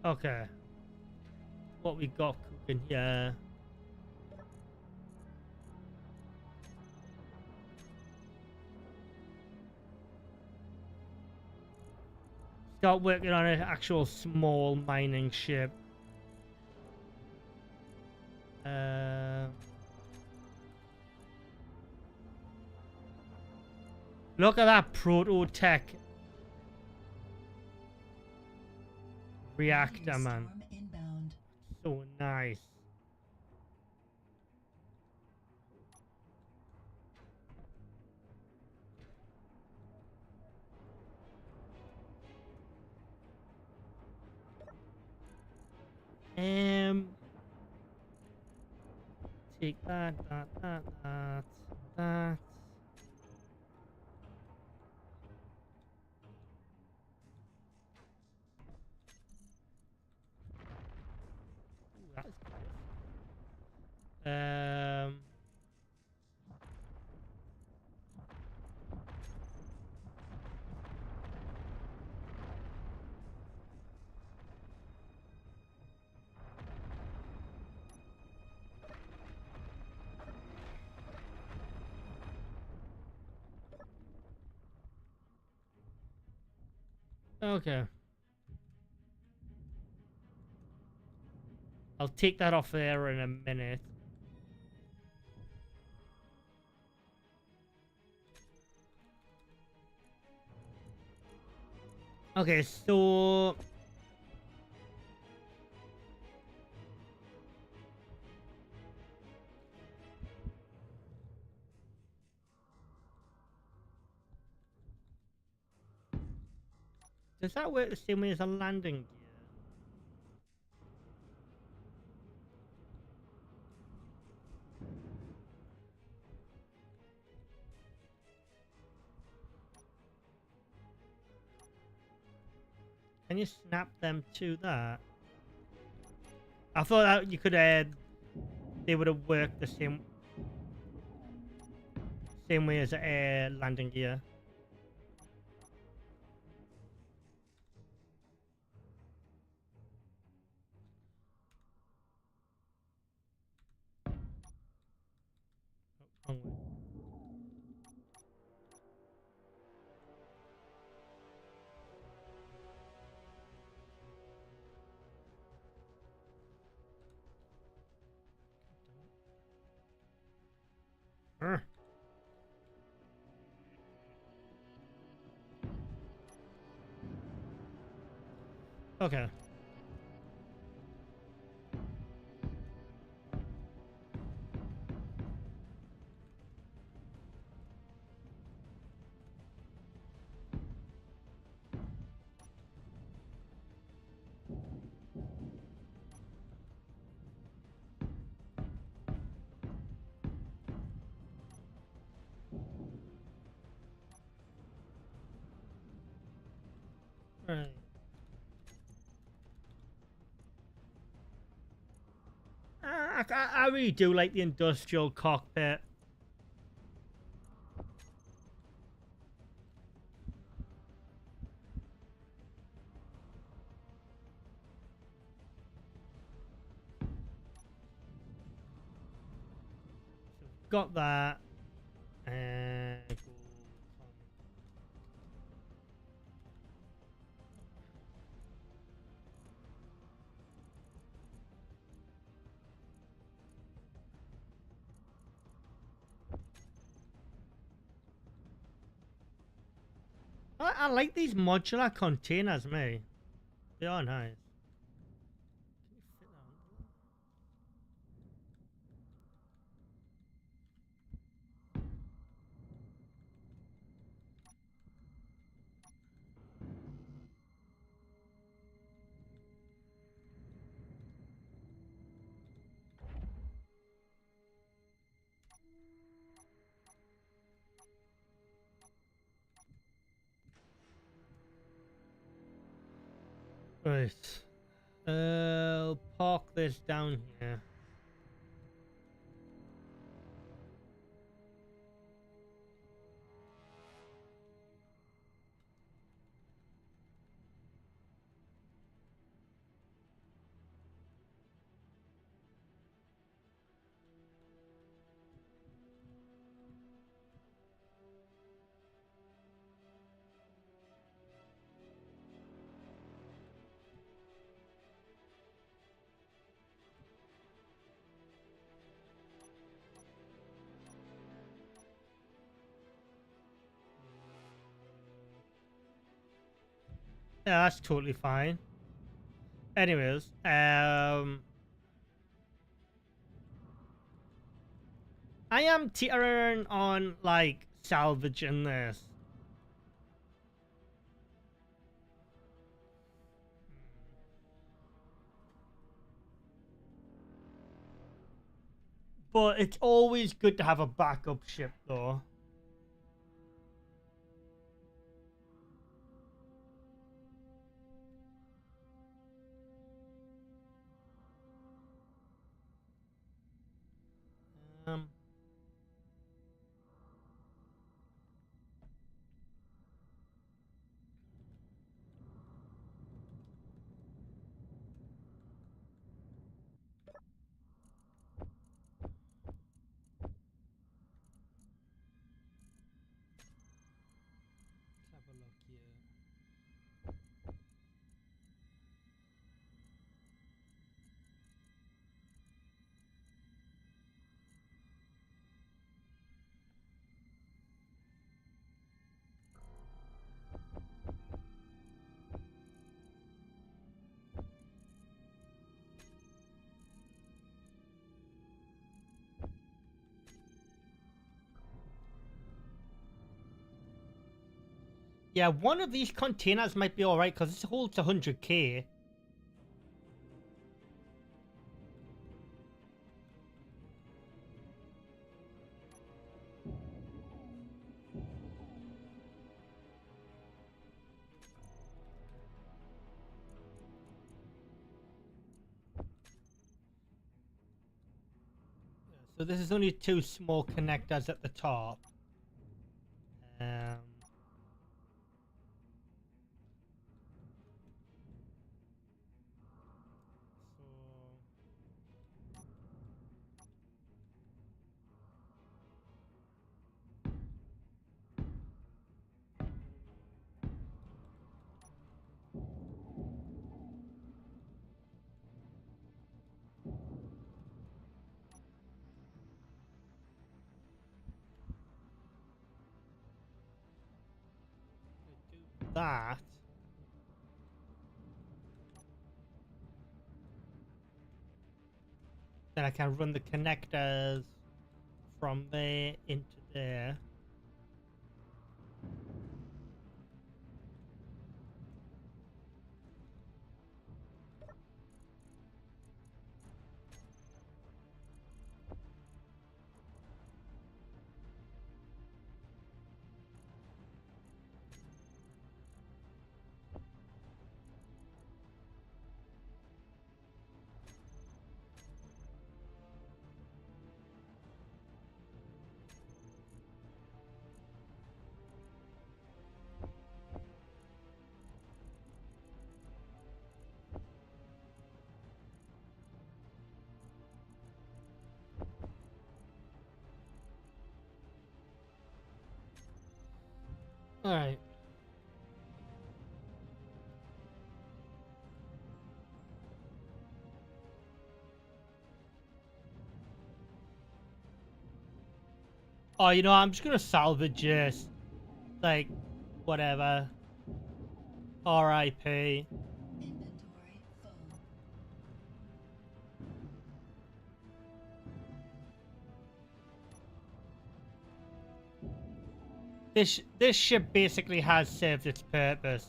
Okay. What we got cooking here? Start working on an actual small mining ship. Look at that proto-tech reactor, man. Storm inbound. So nice. Take that. Ooh, that's good. Okay. I'll take that off there in a minute. Okay, so Does that work the same way as a landing gear? Can you snap them to that? I thought that you could, they would have worked the same way as a landing gear. Oh, wrong way. Urgh. Okay. Right. I really do like the industrial cockpit. So got that. And I like these modular containers, mate. They are nice. Can you fit that on? Right. I'll park this down here. Yeah, that's totally fine. Anyways, I am teetering on like salvaging this. But it's always good to have a backup ship though. Um let's have a look here. Yeah, one of these containers might be alright because this holds 100k. So this is only 2 small connectors at the top. Um, do that. Then I can run the connectors from there into there. Alright. Oh, you know, I'm just gonna salvage this. Like, whatever. R.I.P. Inventory full. This ship basically has served its purpose.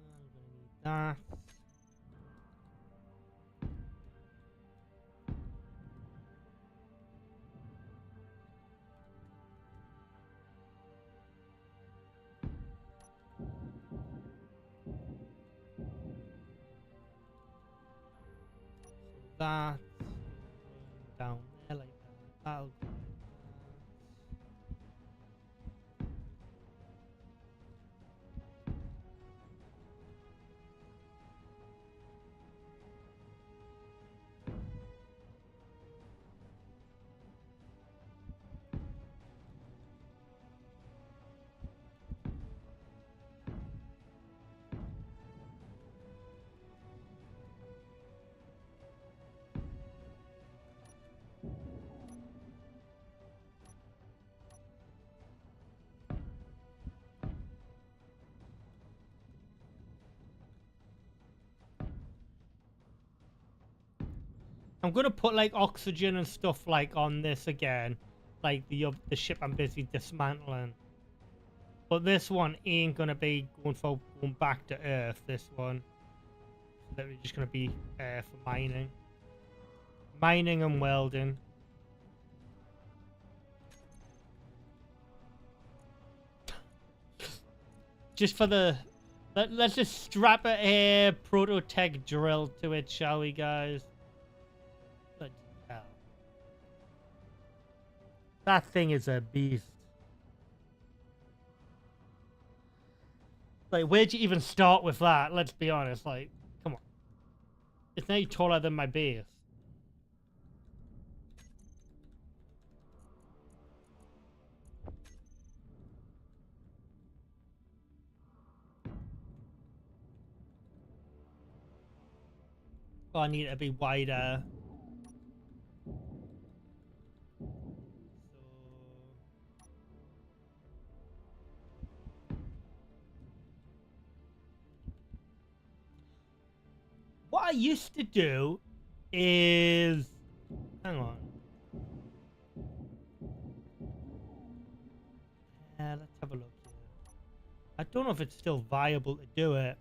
I'm gonna need that. That. Down there like that. That'll do that. I'm gonna put like oxygen and stuff like on this again, like the ship I'm busy dismantling. But this one ain't gonna be going back to Earth. This one, so that we're just gonna be for mining and welding. Just for the let's just strap a prototech drill to it, shall we, guys? Bloody hell. That thing is a beast. Like, where'd you even start with that? Let's be honest. Like, come on. It's now taller than my base. So I need it to be wider. What I used to do is, hang on. Let's have a look here. I don't know if it's still viable to do it.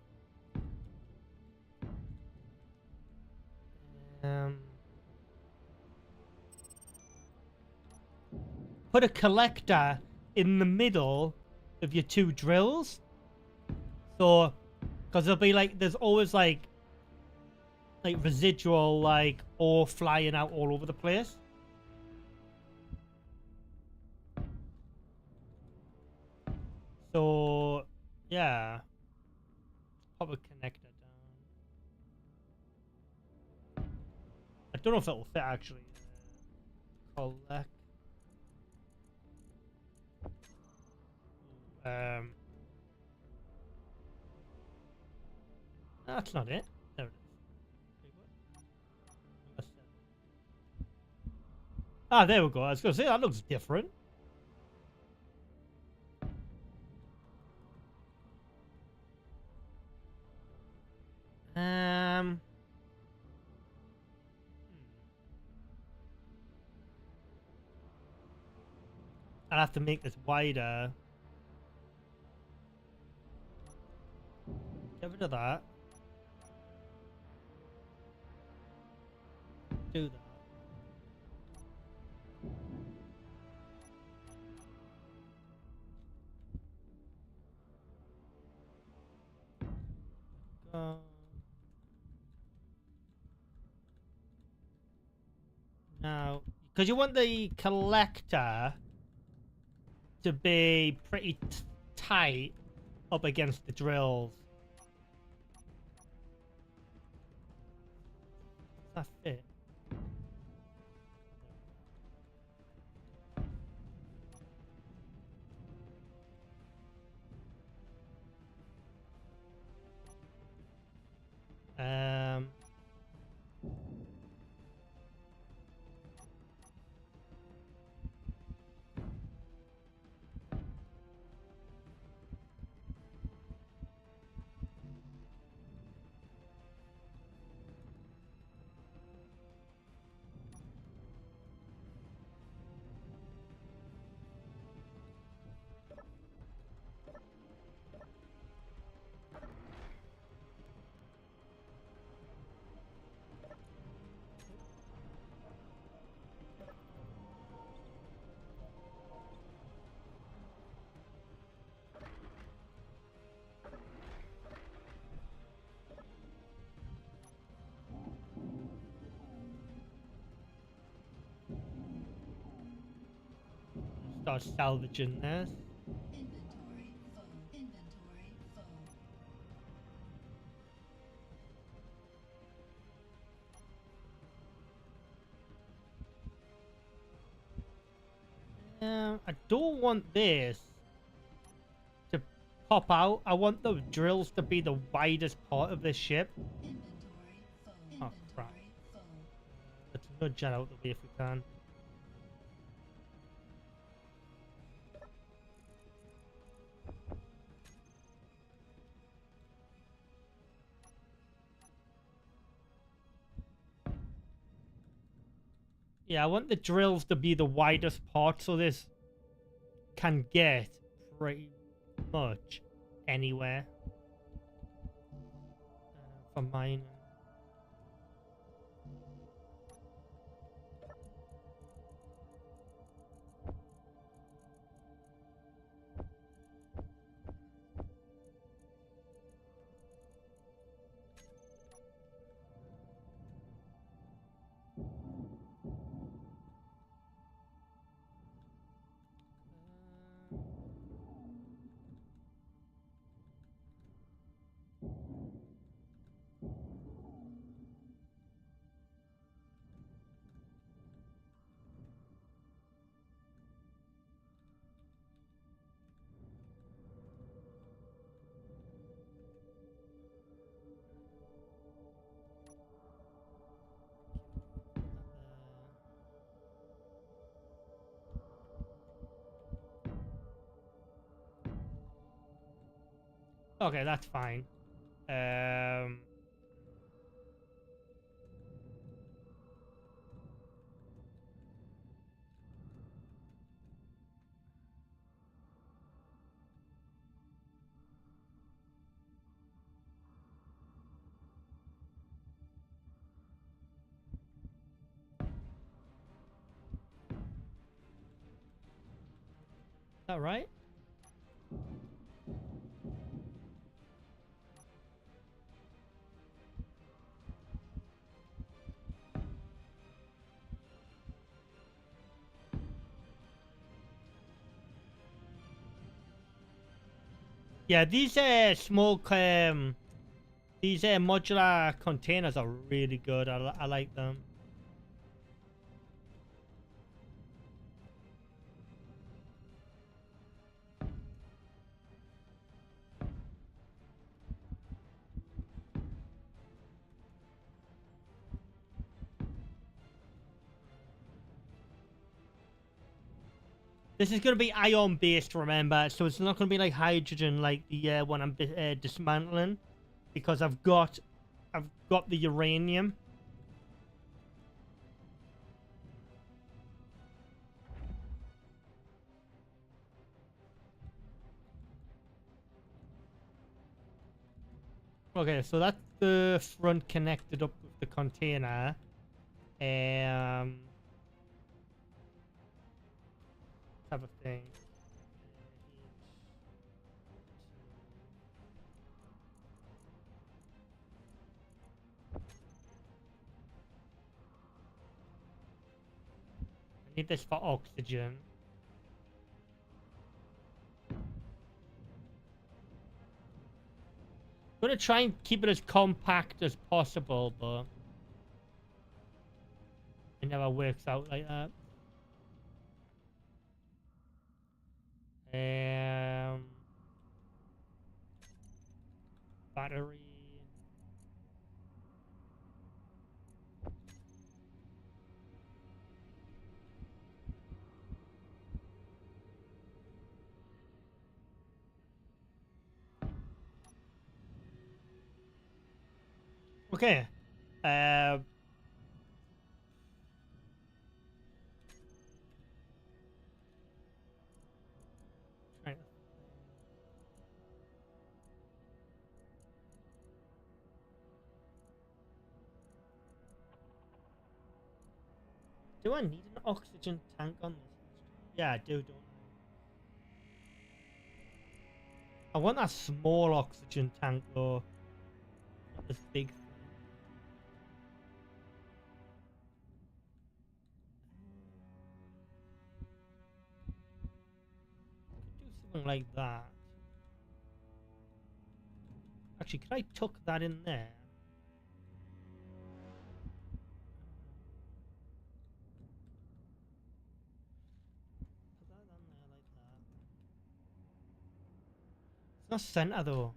Put a collector in the middle of your two drills. So, because there'll be like, there's always like residual like ore flying out all over the place. So, yeah. Pop a connector down. I don't know if it'll fit actually. Collect. That's not it. There it is. Ah, there we go. I was going to say, that looks different. I'll have to make this wider. Get rid of that. Do that. Now, because you want the collector to be pretty tight up against the drills. Does that fit? Um. Start salvaging this. Inventory full. Inventory full. I don't want this to pop out. I want the drills to be the widest part of this ship. Inventory full. Oh, crap. Inventory full. Let's nudge that out the way if we can. Yeah, I want the drills to be the widest part so this can get pretty much anywhere for mining. Okay, that's fine. Is that right? Yeah, these these modular containers are really good. I like them. This is going to be ion based, remember, so it's not going to be like hydrogen like the one I'm dismantling, because I've got the uranium. Okay, so that's the front connected up with the container. Type of thing. I need this for oxygen. I'm gonna try and keep it as compact as possible, but it never works out like that. Battery. Okay. Uh, trying- do I need an oxygen tank on this? Yeah, I do, don't I? I want that small oxygen tank though. Not this big thing. Could do something like that. Actually, could I tuck that in there? Put that on there like that. It's not center though.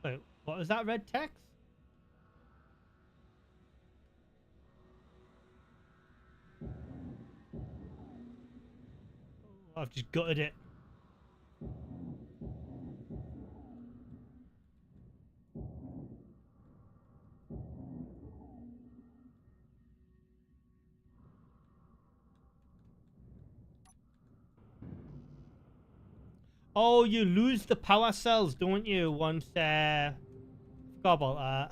Wait, what was that red text? Oh, I've just gutted it. Oh, you lose the power cells, don't you? Once forgot about that.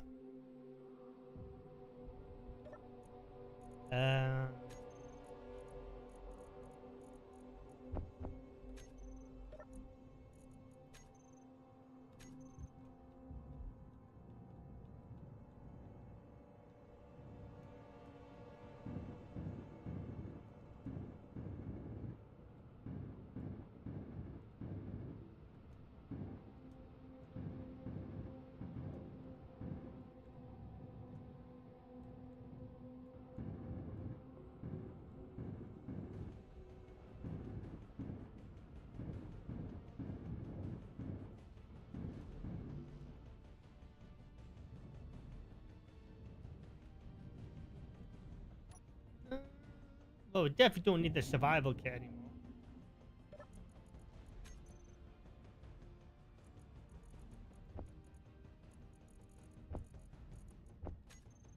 Oh, we definitely don't need the survival kit anymore.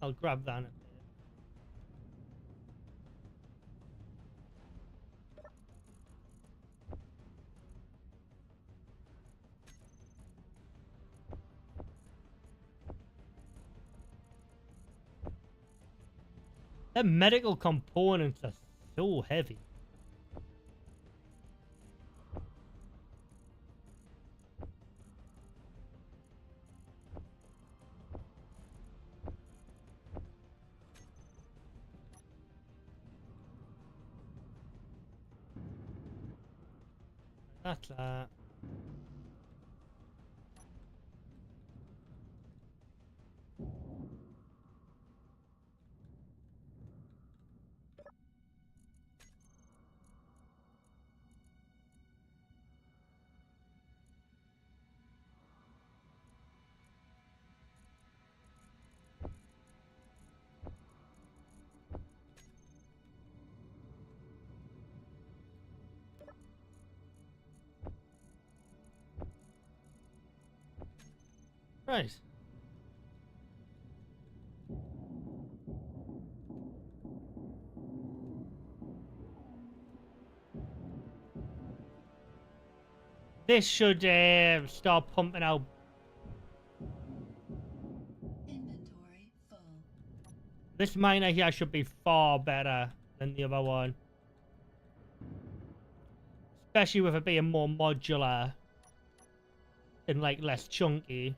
I'll grab that in a minute. The medical components are so heavy. That's that. Right. This should start pumping out. Inventory full. This miner here should be far better than the other one. Especially with it being more modular and like less chunky.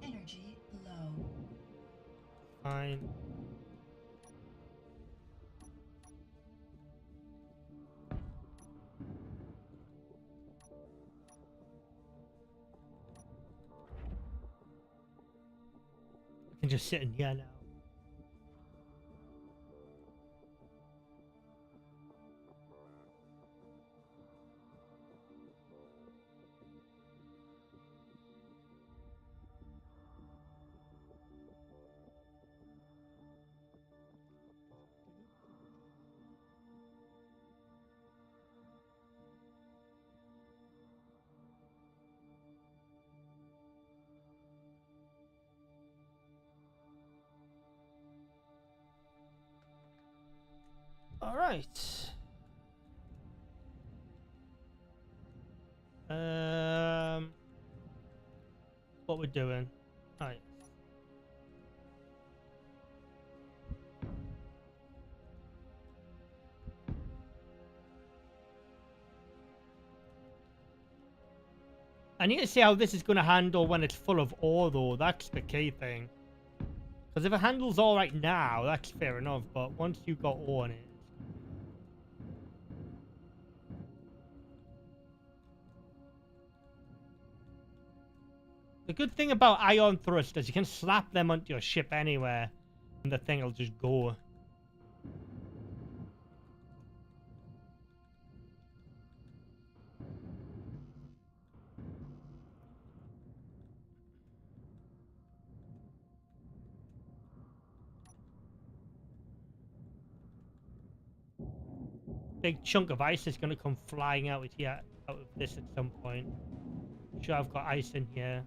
Energy low. Fine. I can just sit in here now. All right. What we're doing? Right. I need to see how this is going to handle when it's full of ore, though. That's the key thing. Because if it handles all right now, that's fair enough. But once you've got ore in it, the good thing about ion thrusters, you can slap them onto your ship anywhere, and the thing will just go. Big chunk of ice is going to come flying out of here, out of this at some point. Sure, I've got ice in here.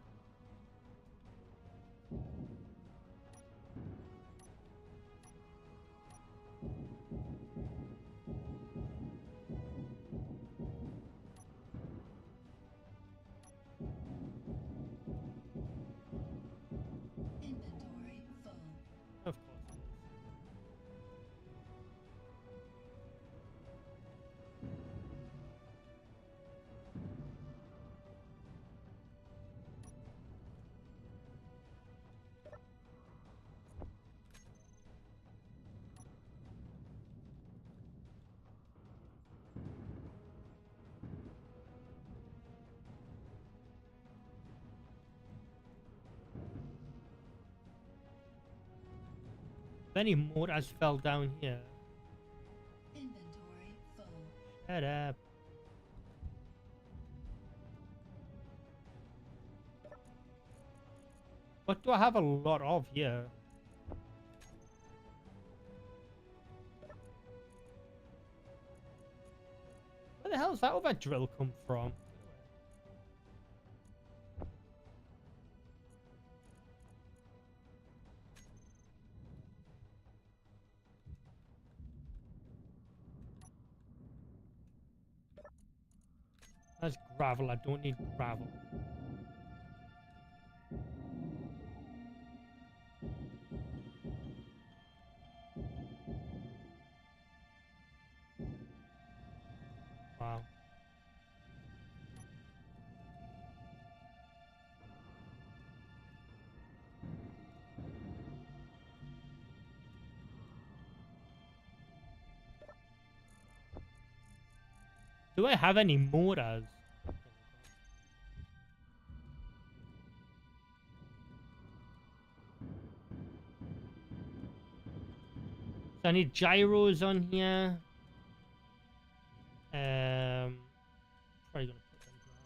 Inventory full. Of course. Many mortars fell down here. Inventory full. Shut up. What do I have a lot of here? Where the hell's that other drill come from? That's gravel. I don't need gravel. Wow. Do I have any mortars? So I need gyros on here. Probably gonna put them grass.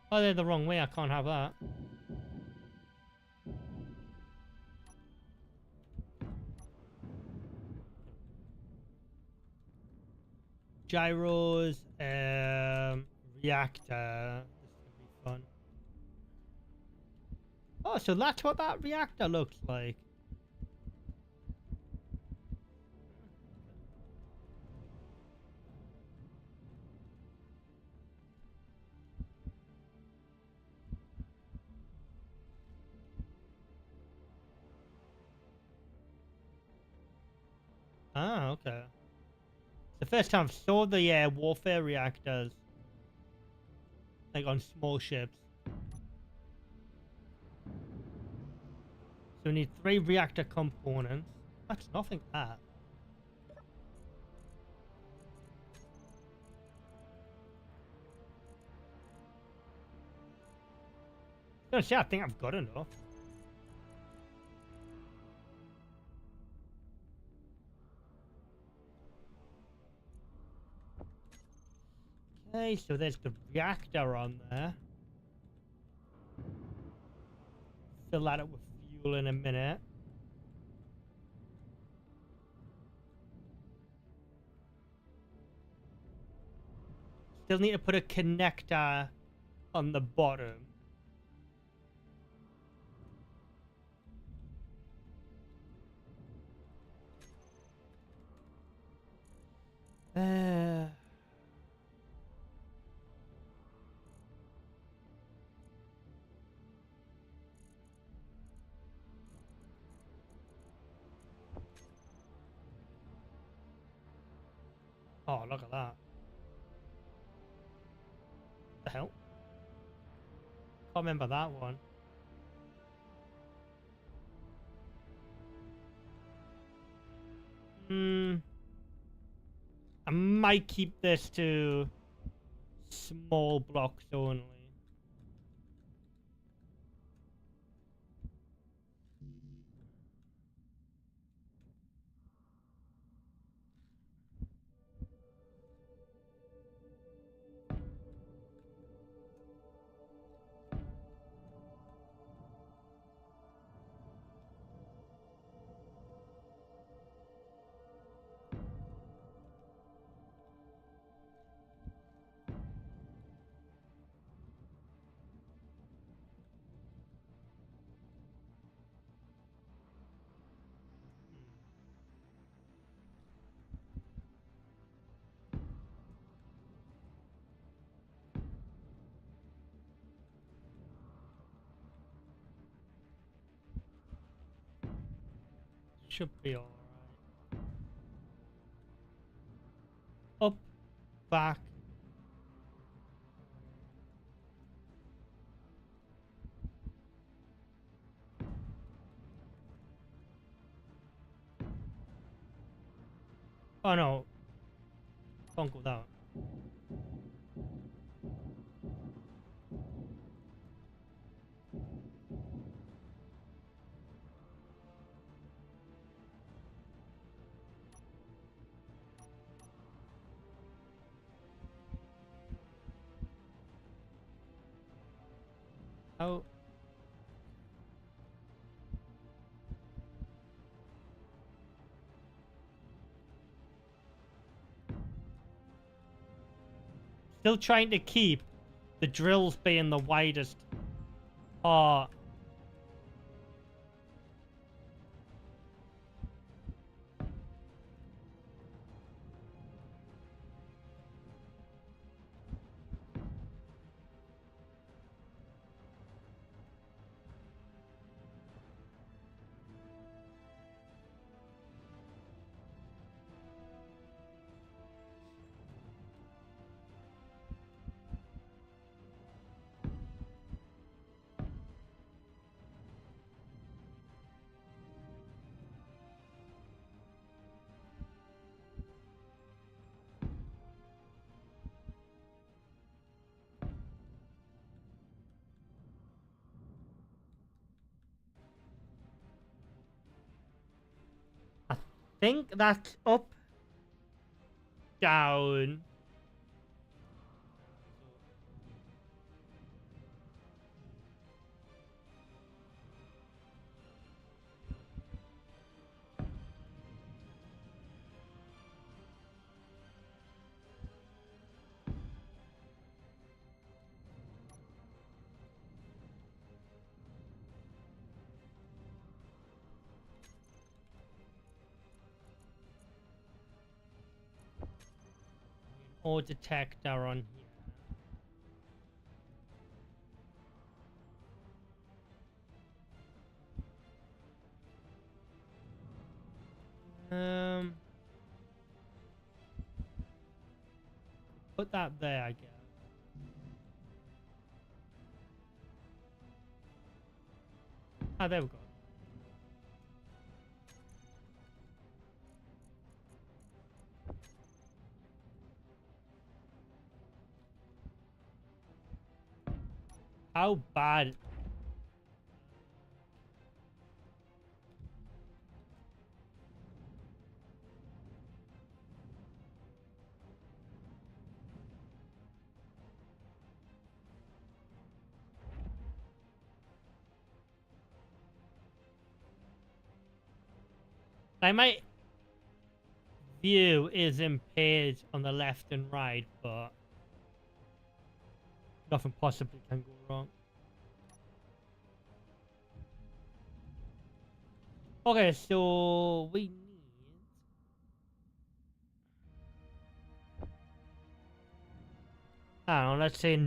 Oh, they're the wrong way. I can't have that. Gyros, reactor. This could be fun. Oh, so that's what that reactor looks like. Ah, okay. It's the first time I've saw the warfare reactors, like on small ships. So we need 3 reactor components. That's nothing. That. No, see, I think I've got enough. Okay, so there's the reactor on there. Fill that up with fuel in a minute. Still need to put a connector on the bottom. Oh, look at that. What the hell? Can't remember that one. I might keep this to small blocks only. Should be alright. Up, back. Oh no. Can't go that way. How? Still trying to keep the drills being the widest part. I think that's up, down. Or detector on here. Put that there, I guess. Ah, there we go. How bad? Like my view is impaired on the left and right, but nothing possibly can go wrong. Okay, so we need. I don't know, let's say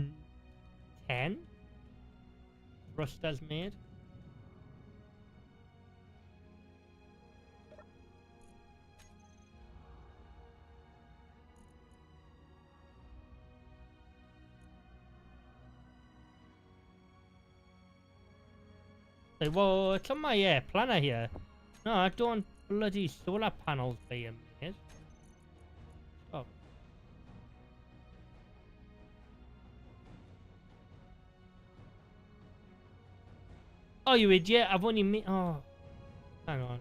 10 thrusters made. Like, well, it's on my planner here. No, I don't bloody solar panels being made. Oh. Oh, you idiot! I've only made. Oh, hang on.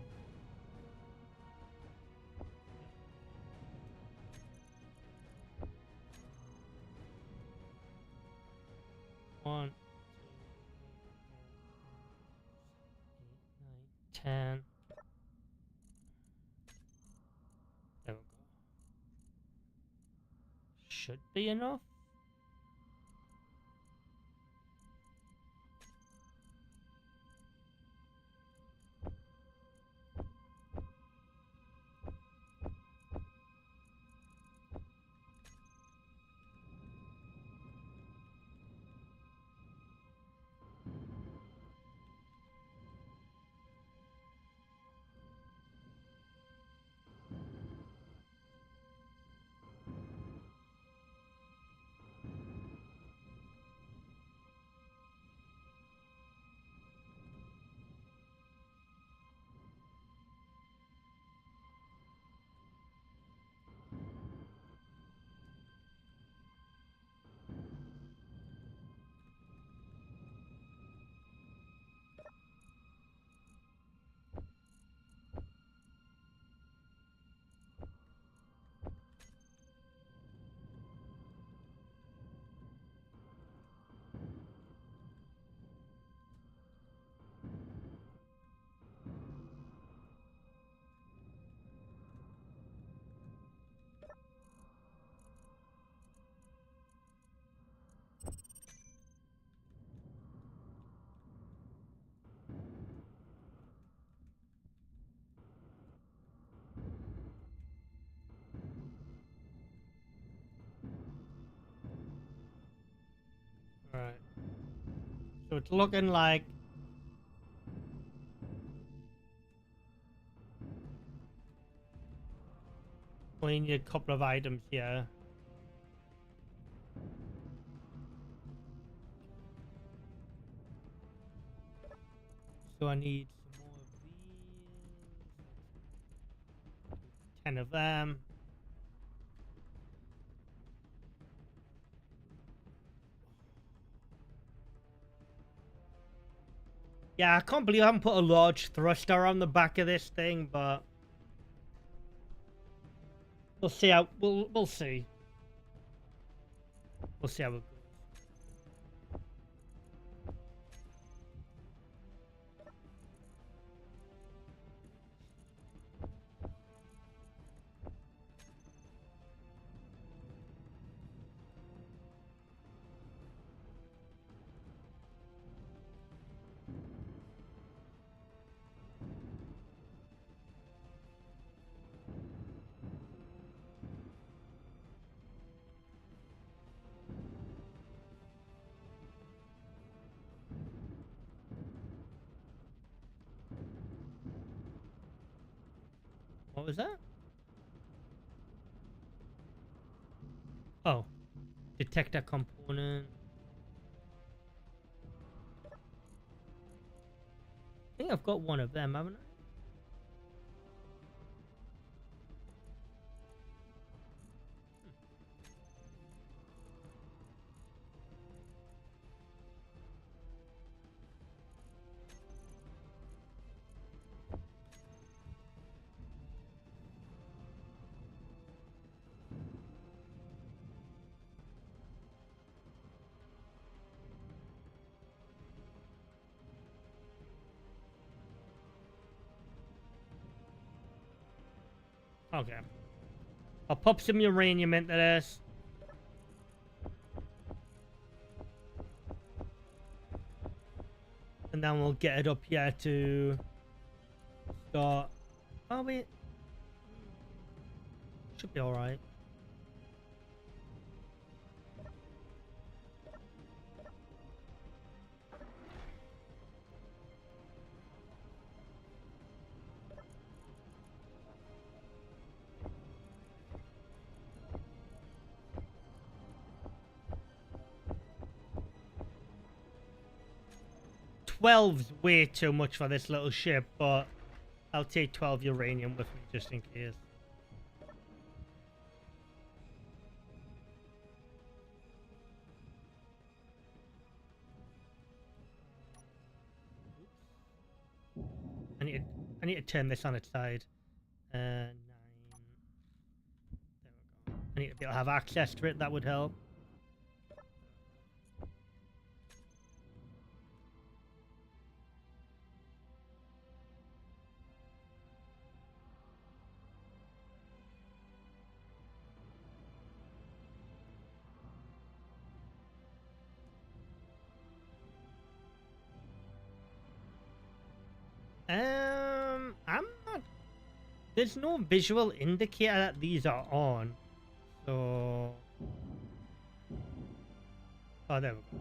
One, 2, 3, 4, 5, 6, 7, 8, 9, 10. There we go. Should be enough. Right. So it's looking like we need a couple of items here. So I need some more of these. 10 of them. Yeah, I can't believe I haven't put a large thruster on the back of this thing, but we'll see how we'll see. We'll see how it goes. What was that? Oh, detector component. I think I've got one of them, haven't I? 'Kay. I'll pop some uranium into this. And then we'll get it up here to start. Oh, wait. Should be alright. Twelve's way too much for this little ship, but I'll take 12 uranium with me just in case. I need to turn this on its side. 9. There we go. I need to be able to have access to it. That would help. I'm not. There's no visual indicator that these are on. So. Oh, there we go.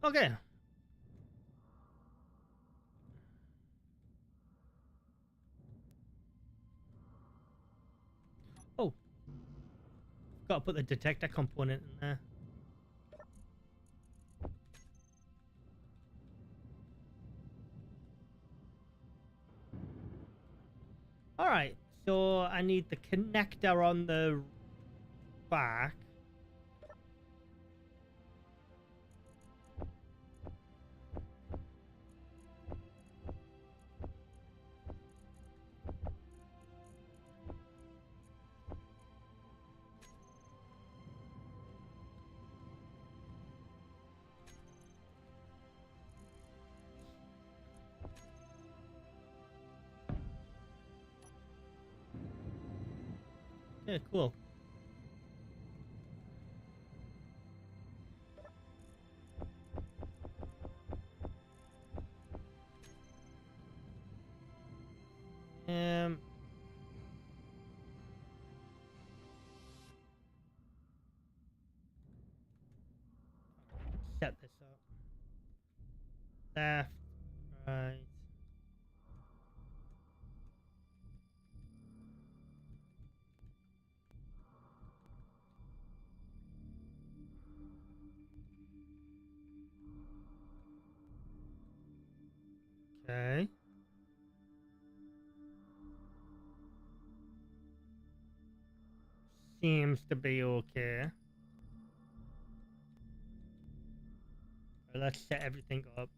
Okay. Oh. Gotta put the detector component in there. Alright. So I need the connector on the back. Yeah, cool. left, right. Okay. Seems to be okay. Right, let's set everything up.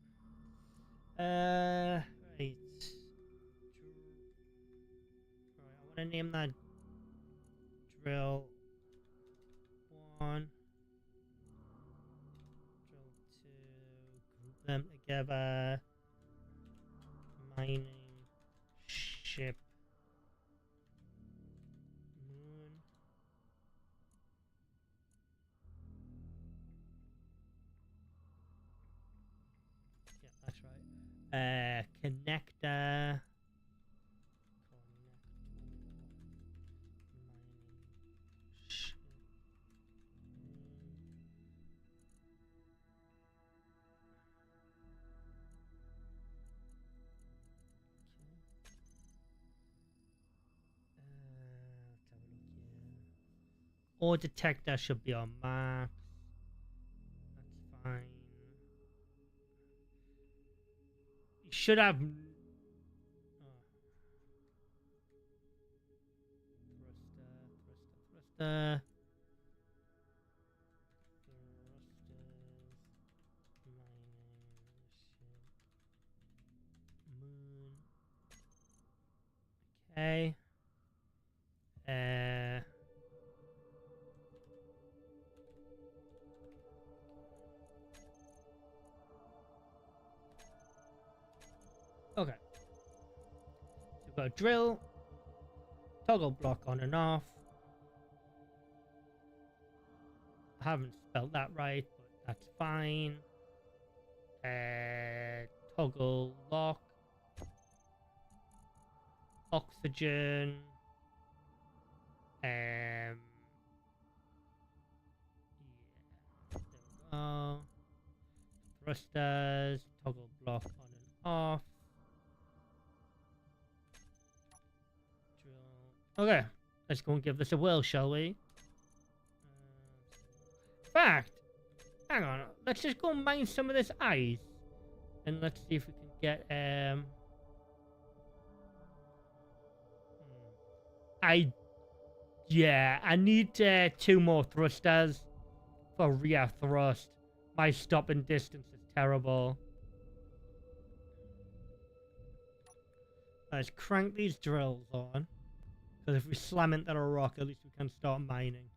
Right. Right, I want to name that drill 1, drill 2, group them together. Mining ship moon. Yeah, that's right. Connector. Mining ship moon. Let's have a look here. Ore detector should be on max. That's fine. You should have. Oh. Thruster. Thrusters. Mining. Ship. Moon. Okay. Okay. So we've got a drill, toggle block on and off. I haven't spelled that right, but that's fine. Toggle lock, oxygen, yeah, there we go. Thrusters, toggle block on and off. Drill. Okay, let's go and give this a whirl, shall we? In fact, hang on, let's just go and mine some of this ice. And let's see if we can get, I need 2 more thrusters for rear thrust. My stopping distance is terrible. Let's crank these drills on. Because if we slam into a rock, at least we can start mining.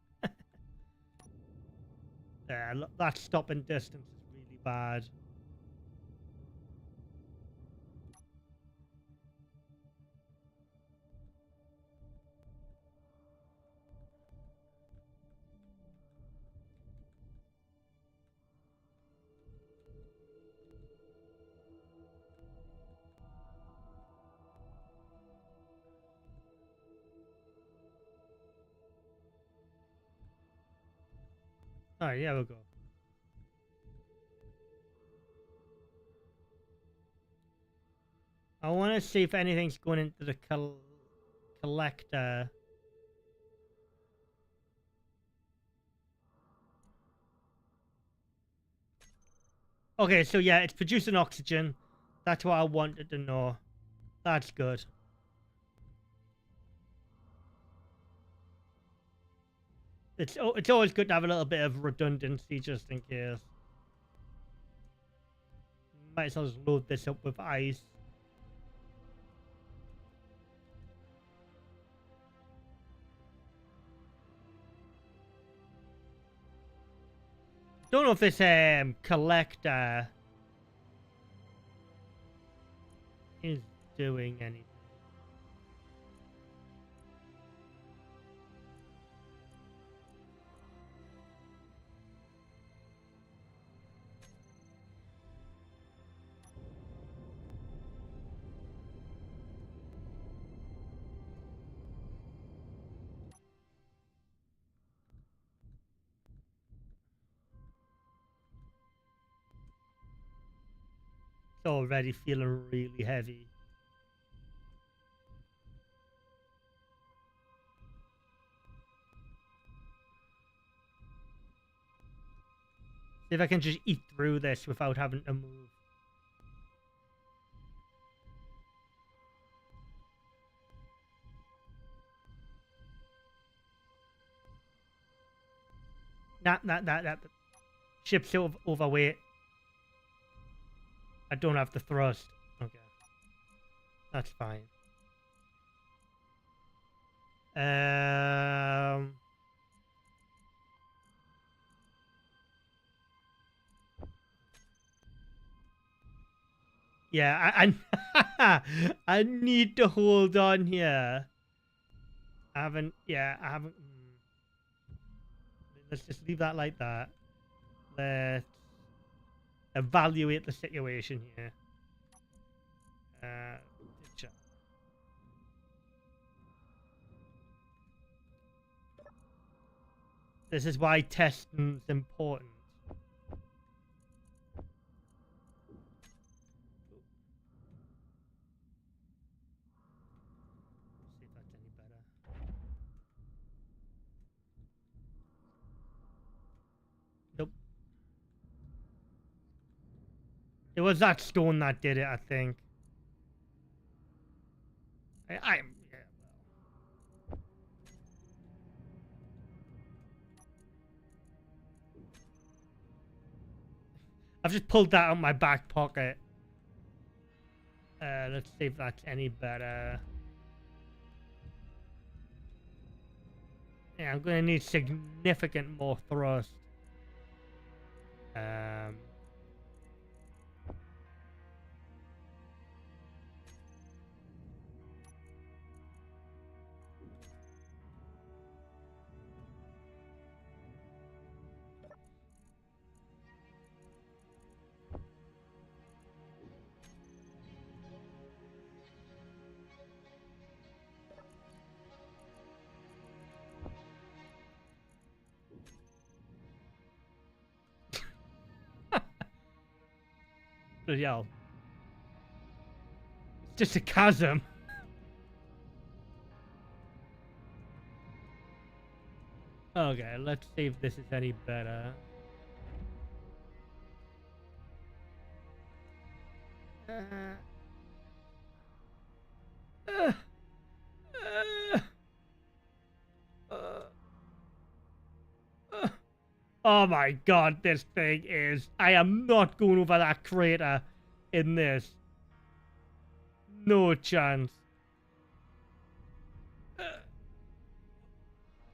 Yeah, look, that stopping distance is really bad. Alright, yeah, we'll go. I want to see if anything's going into the collector. Okay, so yeah, it's producing oxygen. That's what I wanted to know. That's good. It's always good to have a little bit of redundancy just in case. Might as well just load this up with ice. Don't know if this collector is doing anything. It's already feeling really heavy. See if I can just eat through this without having to move. Nah. Ship's overweight. I don't have the thrust. Okay. That's fine. Yeah, I need to hold on here. I haven't. Let's just leave that like that. Let's evaluate the situation here. Ditch. This is why testing's important. See if that's any better. Nope. It was that stone that did it, I think. Yeah, well. I've just pulled that out of my back pocket. Let's see if that's any better. Yeah, I'm gonna need significant more thrust. Bloody hell. It's just a chasm. Okay, let's see if this is any better. Oh my god, this thing is... I am not going over that crater in this. No chance.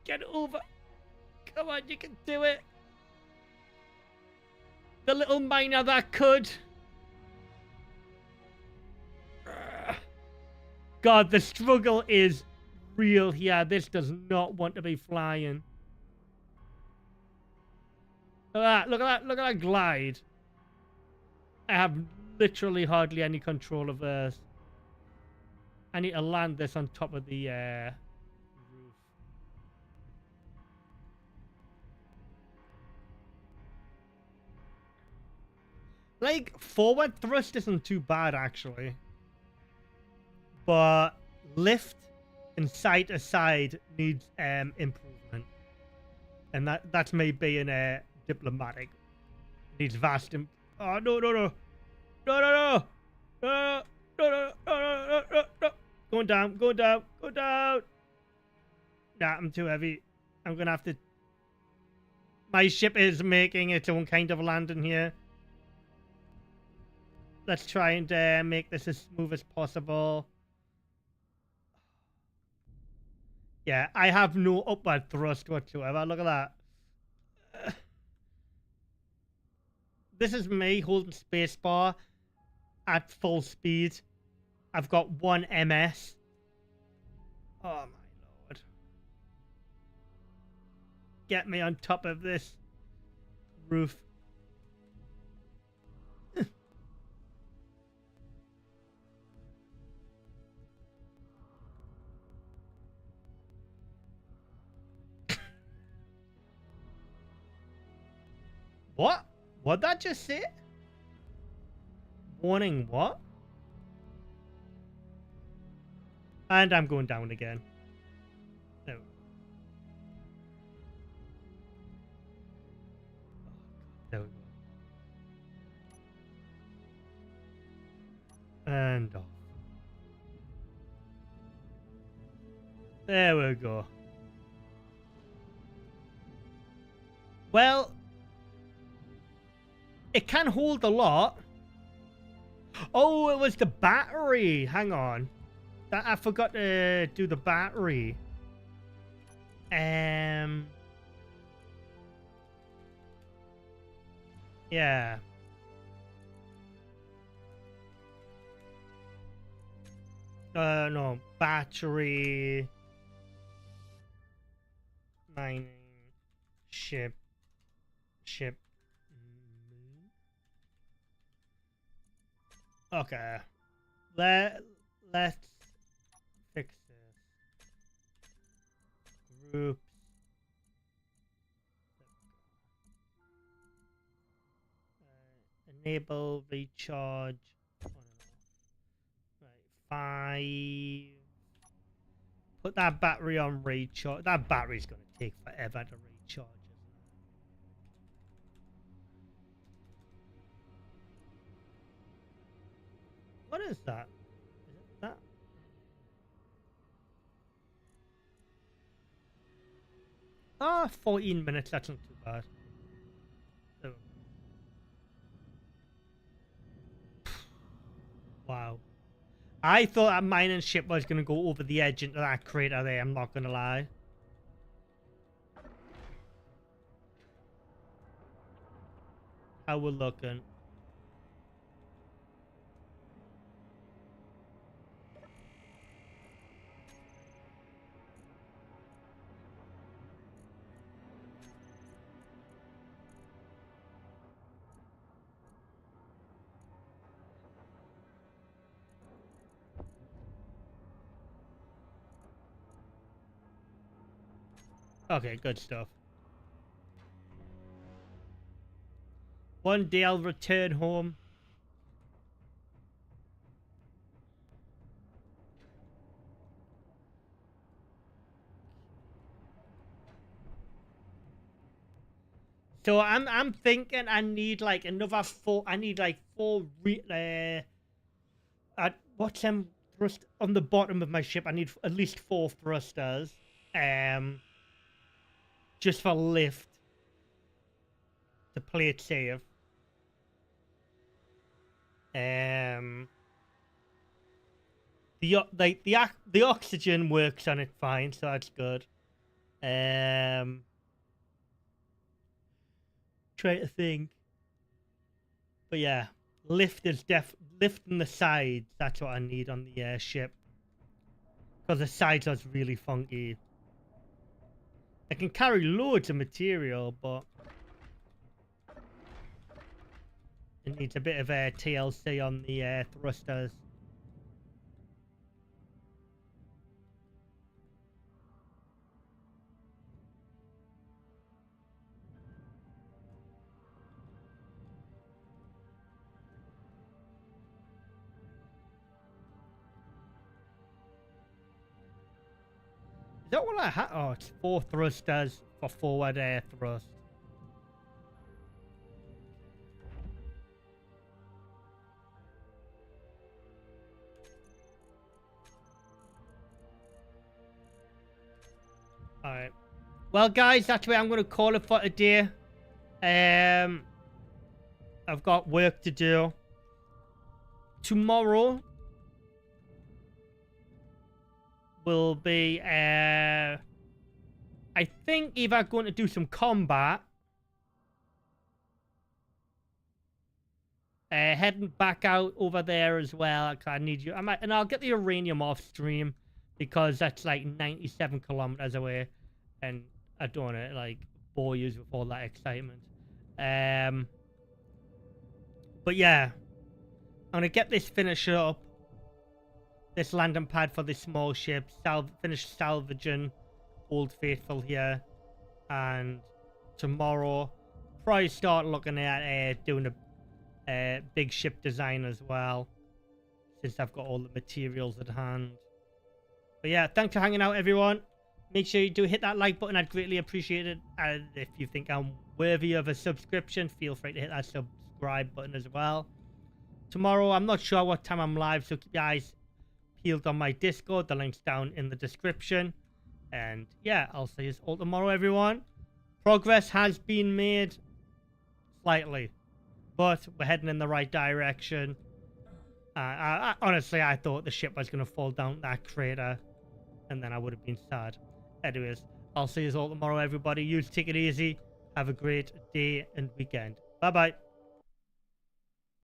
Get over. Come on, you can do it. The little miner that could. God, the struggle is real here. This does not want to be flying. Look at that, look at that, look at that glide. I have literally hardly any control of this. I need to land this on top of the roof. Like, forward thrust isn't too bad, actually. But lift and side to side needs improvement. And that's me being diplomatic. Needs vast oh, no. No. Going down. Nah, I'm too heavy. I'm gonna have to... My ship is making its own kind of landing here. Let's try and make this as smooth as possible. Yeah, I have no upward thrust whatsoever. Look at that. This is me holding spacebar at full speed. I've got 1 MS. Oh my lord. Get me on top of this roof. What? What'd that just say? Warning, what? And I'm going down again. No. There we go. And off. There we go. Well, it can hold a lot. Oh, it was the battery. Hang on. I forgot to do the battery. Yeah. No. Battery. Mining. Ship. Okay. Let's fix this. Groups. Enable recharge. Oh, no. Right, 5. Put that battery on recharge. That battery's gonna take forever to recharge, isn't it? What is that? Is it that? Ah, 14 minutes. That's not too bad. Oh. Wow. I thought that mining ship was going to go over the edge into that crater there, I'm not going to lie. How we're looking. Okay, good stuff. One day I'll return home. So I'm thinking I need like another 4. I need like 4 what's them thrust on the bottom of my ship? I need at least 4 thrusters. Just for lift to play it safe. The oxygen works on it fine, so that's good. Try to think, but yeah, lifting the sides. That's what I need on the airship, because the sides are really funky. I can carry loads of material, but it needs a bit of TLC on the thrusters. Is that what I had? Oh, it's 4 thrusters for forward air thrust. Alright. Well, guys, that's where I'm going to call it for today. I've got work to do. Tomorrow will be, I think, either going to do some combat. Heading back out over there as well. I need you. And I'll get the uranium off stream, because that's like 97 kilometers away, and I don't want to like bore you with all that excitement. But yeah, I'm gonna get this finished up. This landing pad for this small ship. Finish salvaging Old Faithful here, and tomorrow probably start looking at doing big ship design as well, since I've got all the materials at hand. But yeah, thanks for hanging out, everyone. Make sure you do hit that like button. I'd greatly appreciate it. And if you think I'm worthy of a subscription, feel free to hit that subscribe button as well. Tomorrow, I'm not sure what time I'm live, so keep your eyes peeled on my Discord. The link's down in the description. And yeah, I'll see you all tomorrow, everyone. Progress has been made slightly, but we're heading in the right direction. Honestly, I thought the ship was going to fall down that crater, and then I would have been sad. Anyways, I'll see you all tomorrow, everybody. You take it easy. Have a great day and weekend. Bye-bye.